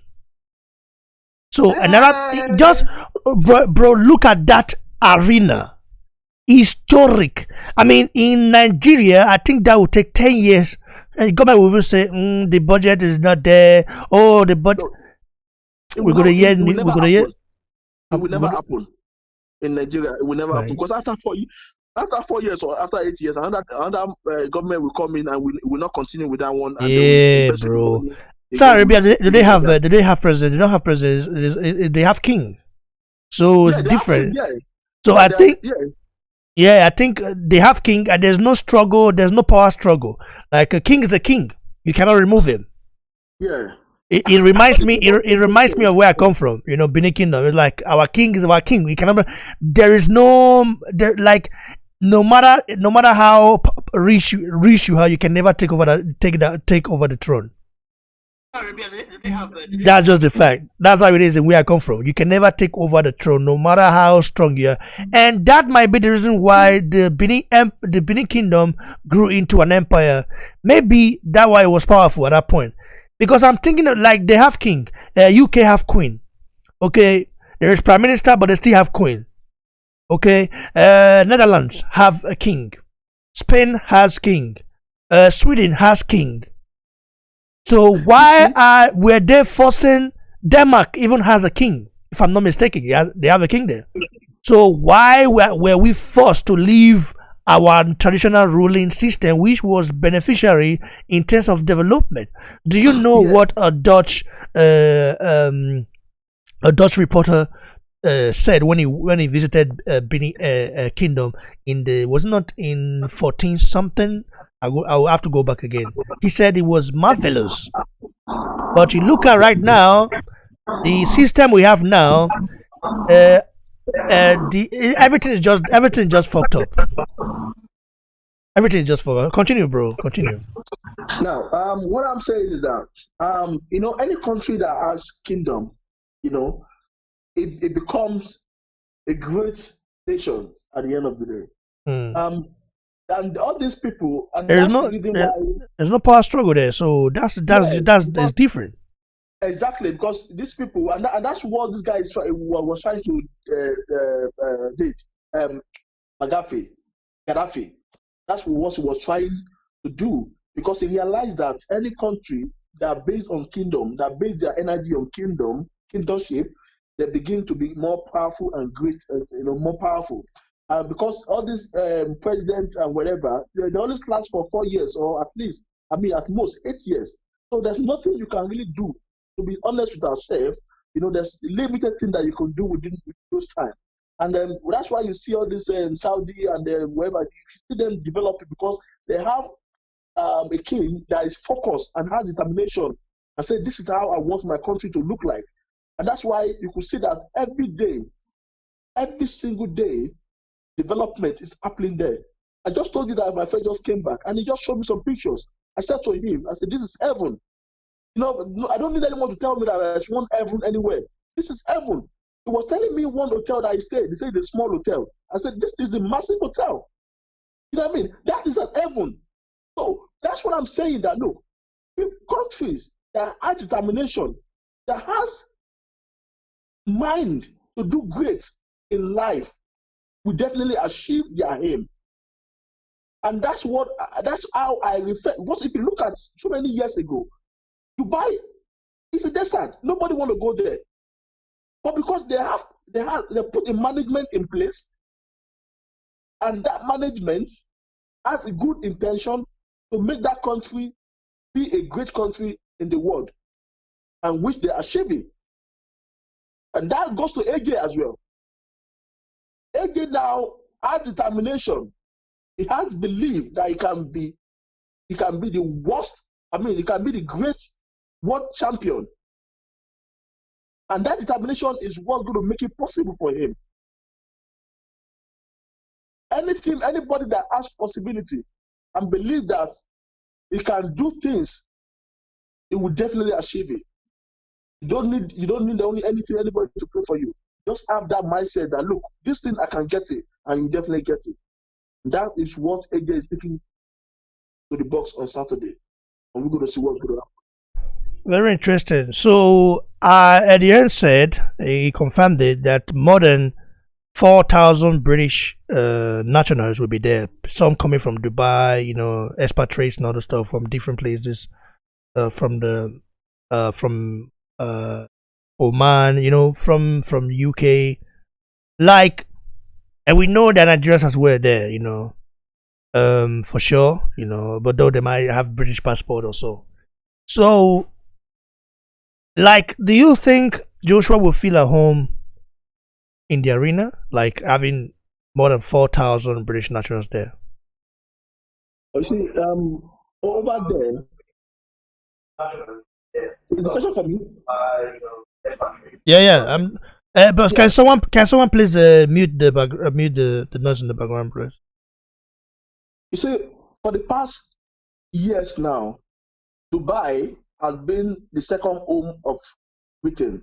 So another, just bro, look at that arena. Historic. I mean, in Nigeria, I think that would take 10 years, and the government will even say, the budget is not there. Oh, the budget. No, We're gonna hear. it will We're never gonna hear. happen. It will never happen in Nigeria. It will never happen Right. because after 4 years or after 8 years, another government will come in and will not continue with that one, and they will Yeah, invest in the bro. money. Saudi Arabia, do they have do they have president? They don't have president. They have king, so it's different. So I think, yeah, I think they have king, and there's no struggle. There's no power struggle. Like a king is a king. You cannot remove him. Yeah. It reminds me. It reminds me of where I come from. You know, Benin Kingdom. It's like our king is our king. We cannot. There is no. There like no matter how rich you are, you can never take over the throne. That's just the fact. That's how it is and where I come from. You can never take over the throne, no matter how strong you are. And that might be the reason why the Benin Kingdom grew into an empire. Maybe that's why it was powerful at that point. Because I'm thinking of, like, they have king. UK have queen. Okay, there is prime minister, but they still have queen. Okay, Netherlands have a king. Spain has king. Sweden has king. So why were they forcing Denmark even has a king? If I'm not mistaken, they have a king there. So why were we forced to leave our traditional ruling system, which was beneficiary in terms of development? Do you know what a Dutch reporter said when he visited Benin Kingdom was not in 14 something? I will have to go back again. He said it was marvelous, but you look at right now, the system we have now, everything is just fucked up. Everything is just fucked up. Continue, bro. Continue. Now, what I'm saying is that any country that has kingdom, it becomes a great nation at the end of the day. And all these people, and there's that's the reason why there's no power struggle there. So that's different. Exactly, because these people, and that's what this guy was trying to date. Gaddafi. That's what he was trying to do, because he realized that any country that are based on kingdom, that base their energy on kingdomship, they begin to be more powerful and great, more powerful. Because all these presidents and whatever, they always last for 4 years, or at most 8 years. So there's nothing you can really do. To be honest with ourselves, there's limited thing that you can do within those time. And that's why you see all this Saudi and wherever, you see them developing, because they have a king that is focused and has determination and say, this is how I want my country to look like. And that's why you could see that every single day, development is happening there. I just told you that my friend just came back and he just showed me some pictures. I said to him, I said, this is heaven. I don't need anyone to tell me that there's one heaven anywhere. This is heaven. He was telling me one hotel that he stayed. He said it's a small hotel. I said, this is a massive hotel. You know what I mean? That is an heaven. So that's what I'm saying, that look, countries that have determination, that has mind to do great in life, will definitely achieve their aim. And that's how I refer. Because if you look at so many years ago, Dubai is a desert. Nobody want to go there. But because they put a management in place, and that management has a good intention to make that country be a great country in the world, and which they are achieving. And that goes to AJ as well. AJ now has determination. He has belief that he can be the worst. I mean, he can be the great world champion. And that determination is what's going to make it possible for him. Anybody that has possibility and believe that he can do things, he will definitely achieve it. You don't need only anything anybody to pray for you. Just have that mindset that look, this thing I can get it, and you definitely get it. That is what AJ is taking to the box on Saturday, and we're going to see what's going to happen. Very interesting. So, at the end said, he confirmed it, that more than 4,000 British nationals will be there. Some coming from Dubai, expatriates and other stuff from different places, from Oman, from UK, like, and we know that Nigerians as well there, for sure, but though they might have British passport or so. So, like, do you think Joshua will feel at home in the arena, like having more than 4,000 British nationals there? You see, over there, is the question for me? Yeah. But can someone please mute the noise in the background, please? You see, for the past years now, Dubai has been the second home of Britain,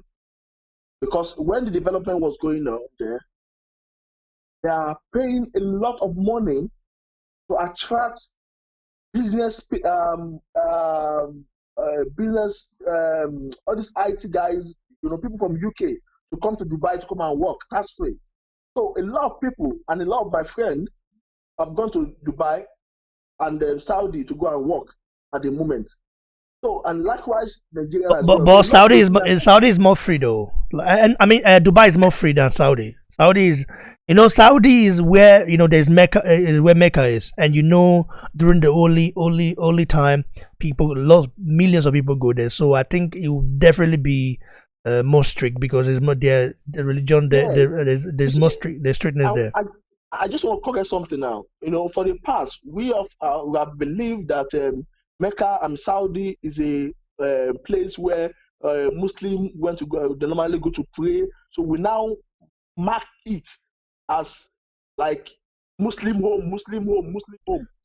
because when the development was going on there, they are paying a lot of money to attract business, all these IT guys, people from UK to come to Dubai to come and work tax free. So a lot of people and a lot of my friends have gone to Dubai and Saudi to go and work at the moment. So, and likewise, Nigeria as well. But Saudi is more free though. And I mean, Dubai is more free than Saudi. Saudi is where there's Mecca, is where Mecca is, and during the holy time, millions of people go there. So I think it will definitely be more strict, because it's more the religion. There's more strict. There's strictness there. I just want to correct something now. For the past, we have believed that Mecca and Saudi is a place where Muslims went to go. They normally go to pray. So we now mark it as like Muslim home.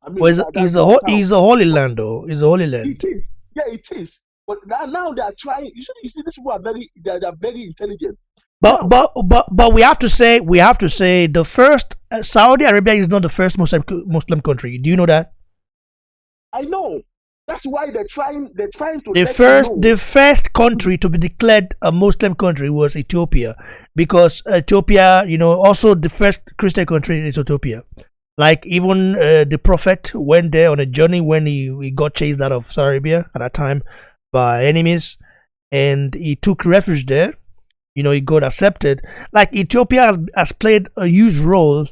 I mean, it's a holy land, though. It's a holy land. It is. Yeah, it is. But now they are trying. You see, these people are very intelligent. But we have to say the first Saudi Arabia is not the first Muslim country. Do you know that? I know. That's why they're trying to. The first country to be declared a Muslim country was Ethiopia, because Ethiopia, also the first Christian country is Ethiopia. Like, even the Prophet went there on a journey when he got chased out of Saudi Arabia at that time by enemies, and he took refuge there. He got accepted. Like, Ethiopia has played a huge role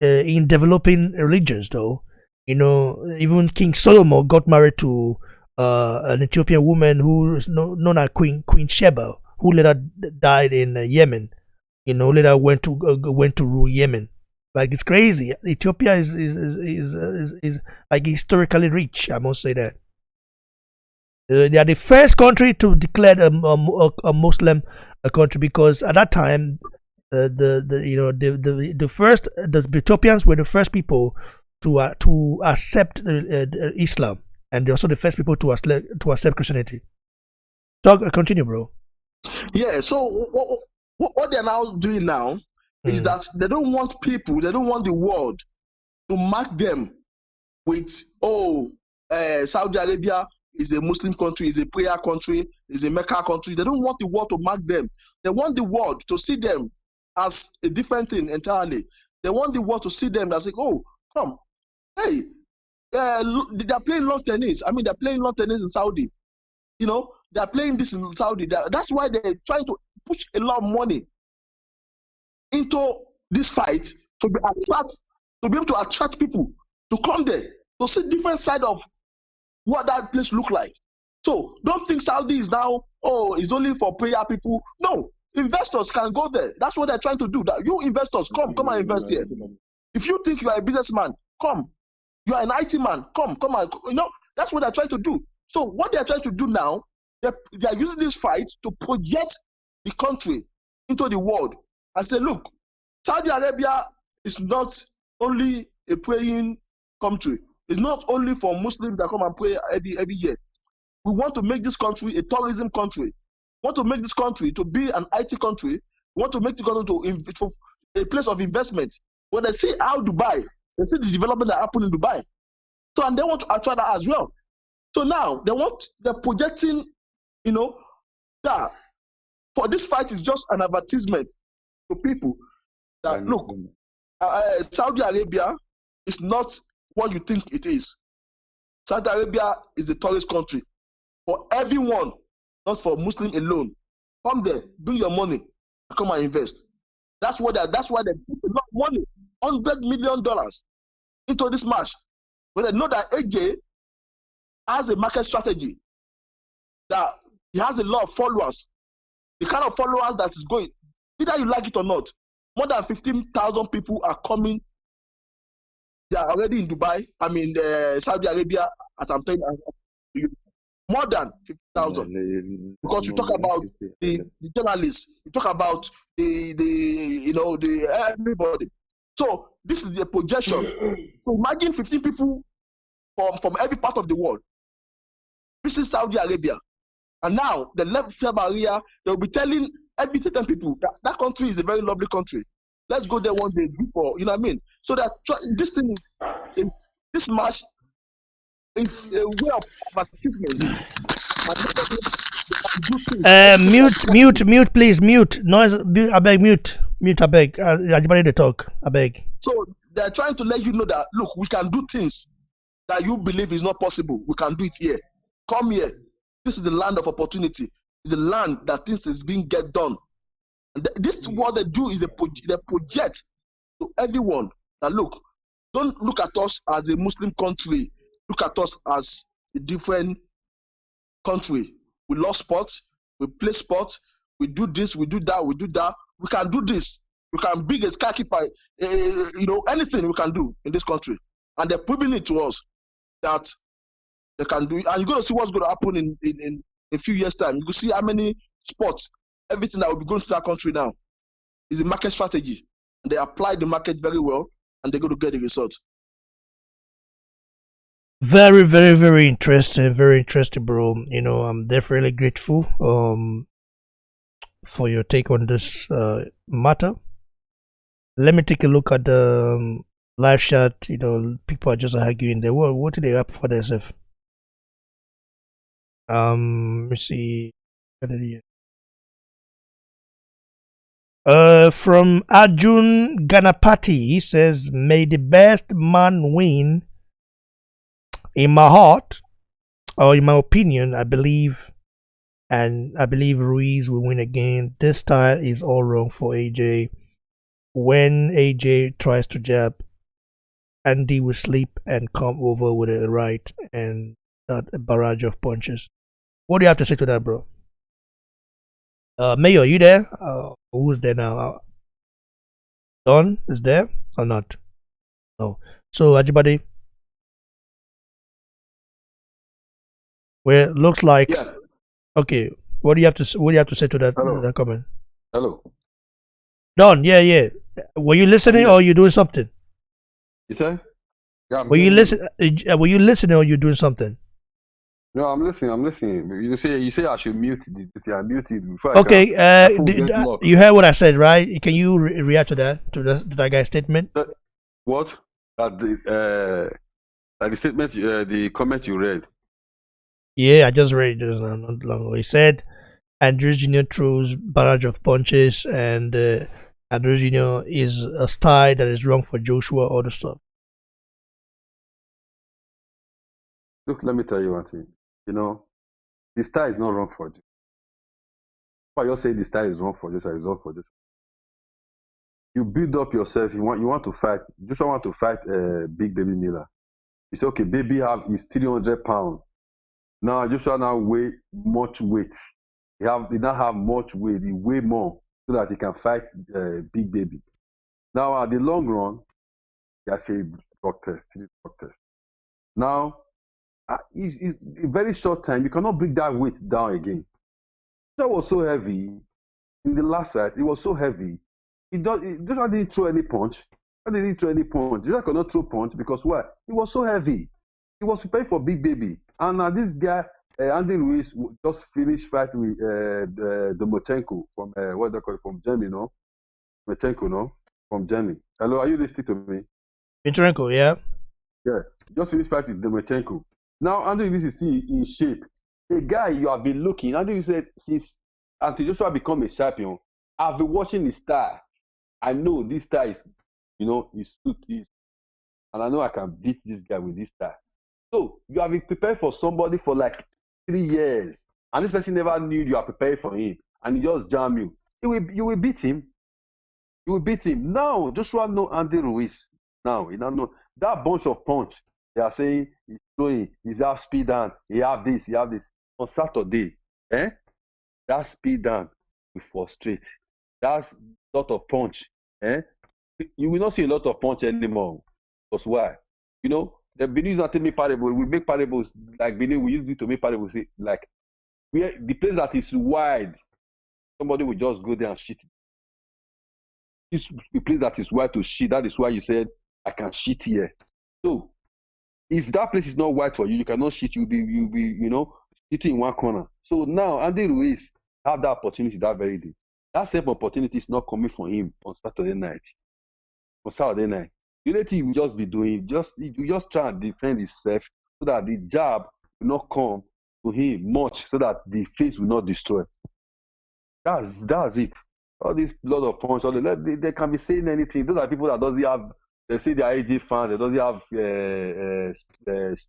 in developing religions, though. Even King Solomon got married to an Ethiopian woman who is known as Queen Sheba, who later died in Yemen. Later went to rule Yemen. Like, it's crazy. Ethiopia is like historically rich. I must say that. They are the first country to declare a Muslim country, because at that time, the Ethiopians were the first people to accept Islam, and they're also the first people to accept Christianity. Continue, bro. Yeah. So what they're now doing now is that they don't want the world to mark them with Saudi Arabia is a Muslim country, is a prayer country, is a Mecca country. They don't want the world to mark them. They want the world to see them as a different thing entirely. They want the world to see them as like, oh, come, hey, they are playing lawn tennis. I mean, they're playing lawn tennis in Saudi. You know, they're playing this in Saudi. That's why they're trying to push a lot of money into this fight to be able to attract people to come there to see different side of what that place look like. So don't think Saudi is now, it's only for prayer people. No, investors can go there. That's what they're trying to do. That you investors come and invest here. If you think you are a businessman, come. You are an IT man, come and that's what they're trying to do. So what they're trying to do now, they are using this fight to project the country into the world and say, look, Saudi Arabia is not only a praying country. It's not only for Muslims that come and pray every year. We want to make this country a tourism country. We want to make this country to be an IT country. We want to make the country to a place of investment. When they see how Dubai, they see the development that happened in Dubai. So, and they want to attract that as well. So now they're projecting, that for this fight is just an advertisement to people that look, Saudi Arabia is not what you think it is. Saudi Arabia is a tourist country for everyone, not for Muslim alone. Come there, bring your money, and come and invest. That's why they put a lot of money, $100 million into this match. But they know that AJ has a market strategy, that he has a lot of followers. The kind of followers that is going, either you like it or not, more than 15,000 people are coming. They are already in Dubai. I mean, Saudi Arabia, as I'm telling you, more than 50,000. Because you talk about the journalists, you talk about the everybody. So this is a projection. So imagine 15 people from every part of the world visit Saudi Arabia, and now the left barrier, they'll be telling every certain people that country is a very lovely country. Let's go there one day before, you know what I mean? So that this thing is this match is a way of advertisement. Mute, please, mute. Noise, I beg, mute, I beg. Everybody to talk, I beg. So they're trying to let you know that, look, we can do things that you believe is not possible. We can do it here. Come here. This is the land of opportunity. It's the land that things is being get done. And this what they do is they project to everyone that, look, don't look at us as a Muslim country. Look at us as a different country. We love sports. We play sports. We do this. We do that. We do that. We can do this. We can be a skykeeper. Anything we can do in this country, and they're proving it to us that they can do it. And you're going to see what's going to happen in a few years' time. You can see how many sports, everything that will be going to that country now is a market strategy. And they apply the market very well, and they're going to get the result. Very, very, very interesting. Very interesting, bro. I'm definitely grateful for your take on this matter. Let me take a look at the live chat. People are just arguing there. What do they have for themselves? Let me see. From Arjun Ganapati, he says, "May the best man win." In my heart, or in my opinion, I believe Ruiz will win again. This style is all wrong for AJ. When AJ tries to jab, Andy will sleep and come over with a right and that barrage of punches. What do you have to say to that, bro? Mayo, are you there? Who's there now? Don is there or not? No. So everybody. Well, looks like okay. What do you have to say to that comment? Hello. Don, yeah. Were you listening or you doing something? You say? Yeah. Were you listening or you doing something? No, I'm listening. You say I should mute it. I muted before. Okay. You heard what I said, right? Can you react to that guy's statement? What? The statement, the comment you read. Yeah, I just read it not long ago. He said Andrews Jr. throws barrage of punches, and Andrews Jr. is a style that is wrong for Joshua, all the stuff. Look, let me tell you one thing. You know, the style is not wrong for you. Why you're saying the style is wrong for Joshua is wrong for Joshua. You build up yourself. You want to fight. Joshua want to fight Big Baby Miller. You say, okay, baby is 300 pounds. Now Joshua now weigh much weight. He now have much weight. He weigh more so that he can fight Big Baby. Now at the long run, he has failed drug test, 3 drug tests. Now, in a very short time, you cannot bring that weight down again. That was so heavy in the last fight. It was so heavy. Joshua didn't throw any punch. He didn't throw any punch. Joshua could not throw punch because why? It was so heavy. He was preparing for Big Baby. And now this guy, Andy Ruiz, just finished fight with the Mochenko from what they call it, from Germany, no? Mochenko, no? From Germany. Hello, are you listening to me? Petrenko, yeah. Yeah, just finished fight with Demchenko. Now, Andrew Ruiz is still in shape. A guy you have been looking, Andrew Ruiz said, since until Joshua become a champion, I've been watching his style. I know this style is, and I know I can beat this guy with this style. So, you have been prepared for somebody for like 3 years, and this person never knew you are preparing for him, and he just jam you. You will beat him. You will beat him. Now, Joshua know Andy Ruiz. Now, he don't know that bunch of punch. They are saying he's throwing, he's have speed down, he have this. On Saturday, that speed down will frustrate. That's lot of punch. You will not see a lot of punch anymore. Because why? The Benin not make parable. We make parables like Benin. We use it to make parables. Like the place that is wide, somebody will just go there and shit. The place that is wide to shit. That is why you said I can shit here. So if that place is not wide for you, you cannot shit. You'll be sitting in one corner. So now Andy Ruiz had that opportunity that very day. That same opportunity is not coming for him on Saturday night. The only thing he will just be doing, you just try and defend himself so that the jab will not come to him much, so that the face will not destroy. That's it. All this blood of punch, they can be saying anything. Those are people that doesn't have. They say they are AG fans. They doesn't have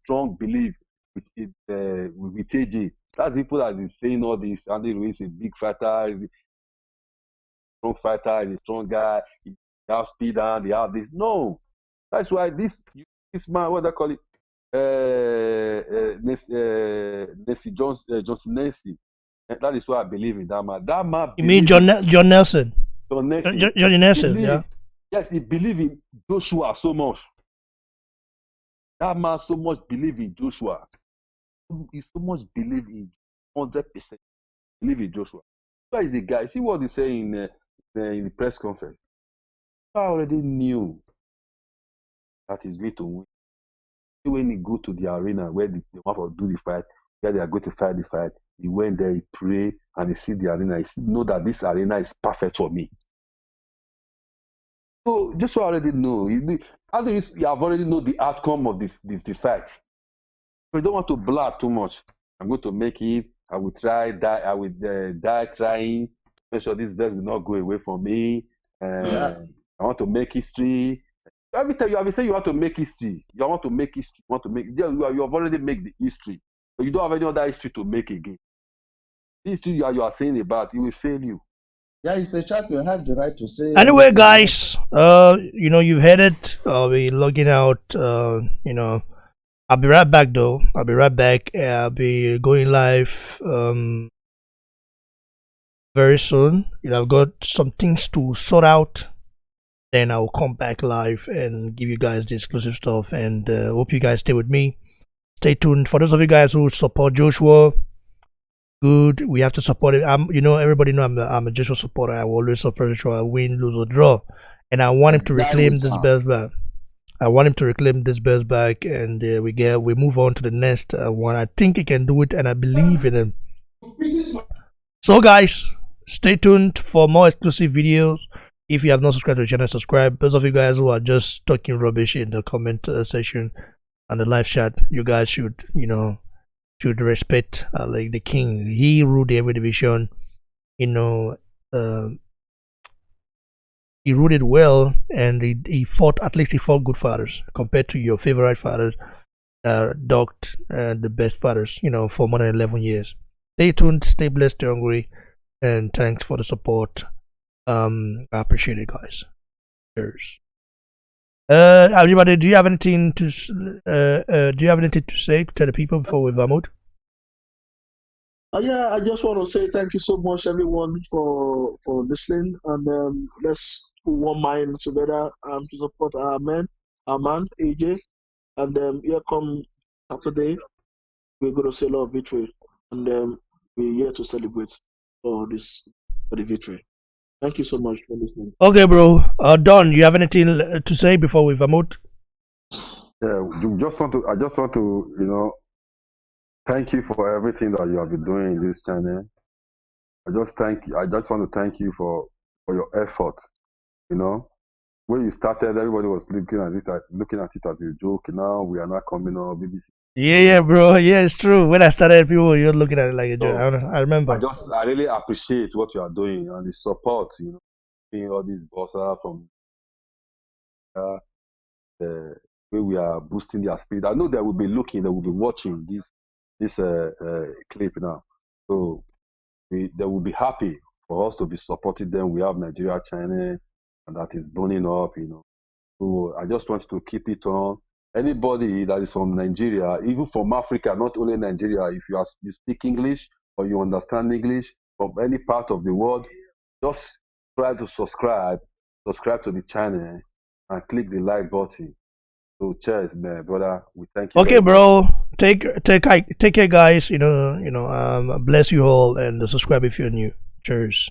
strong belief with AG. That's people that is saying all this. Andy Ruiz is a big fighter, is a strong fighter, is a strong guy. He have speed and they have this. No, that's why this man, what they call it, Johnson Nancy. That is why I believe in that man. That man. You mean John Nelson? John Nelson. Johnny Nelson, yeah. Yes, he believed in Joshua so much. That man so much believe in Joshua. He so much believe in 100% believe in Joshua. Why is the guy? See what he saying in the press conference. I already knew that he's going to win. When he go to the arena where they want to do the fight, where they are going to fight the fight, he went there, he pray, and he see the arena. He know that this arena is perfect for me. So Joshua already know. You have already know the outcome of the fight. So you don't want to blab too much. I'm going to make it. I will try die. I will die trying. Make sure this belt will not go away from me. I want to make history. Every time you have been saying you want to make history. You want to make history. You have already made the history. But you don't have any other history to make again. The history you are saying about, it will fail you. Yeah, he's a champion. Have the right to say. Anyway, guys, you've heard it. I'll be logging out. I'll be right back though. I'll be right back. I'll be going live very soon. I've got some things to sort out. Then I'll come back live and give you guys the exclusive stuff. And hope you guys stay with me. Stay tuned. For those of you guys who support Joshua, good. We have to support it. Everybody know I'm a Joshua supporter. I will always support Joshua, win, lose or draw, and I want him to reclaim this belt back. I want him to reclaim this belt back, and we move on to the next one. I think he can do it, and I believe in him. So, guys, stay tuned for more exclusive videos. If you have not subscribed to the channel, subscribe. Those of you guys who are just talking rubbish in the comment section and the live chat, you guys should respect like the king. He ruled every division. He ruled it well, and he fought good fighters compared to your favorite fighters docked the best fathers, for more than 11 years. Stay tuned, stay blessed, stay hungry, and thanks for the support. I appreciate it, guys. Cheers. Everybody, do you have anything to say to the people before we vomit? Yeah, I just want to say thank you so much, everyone, for listening, and let's put one mind together to support our man AJ, and here come Saturday, we're going to say a lot of victory, and we're here to celebrate for the victory. Thank you so much for listening. Okay, bro. Don, you have anything to say before we vomit? Yeah, I just want to, thank you for everything that you have been doing in this channel. I just want to thank you for your effort. When you started, everybody was looking at it as a joke. Now we are not coming on BBC. Yeah, bro. Yeah, it's true. When I started, people were looking at it like a joke. I remember. I really appreciate what you are doing and the support. Seeing all these bosses from the way we are boosting their speed. I know they will be watching this clip now. So they will be happy for us to be supporting them. We have Nigeria channel, and that is burning up. So I just want to keep it on. Anybody that is from Nigeria, even from Africa, not only Nigeria, if you speak English or you understand English from any part of the world, just try to subscribe to the channel and click the like button. So cheers, man, brother. We thank you. Okay, bro. Take care, guys. Bless you all and subscribe if you're new. Cheers.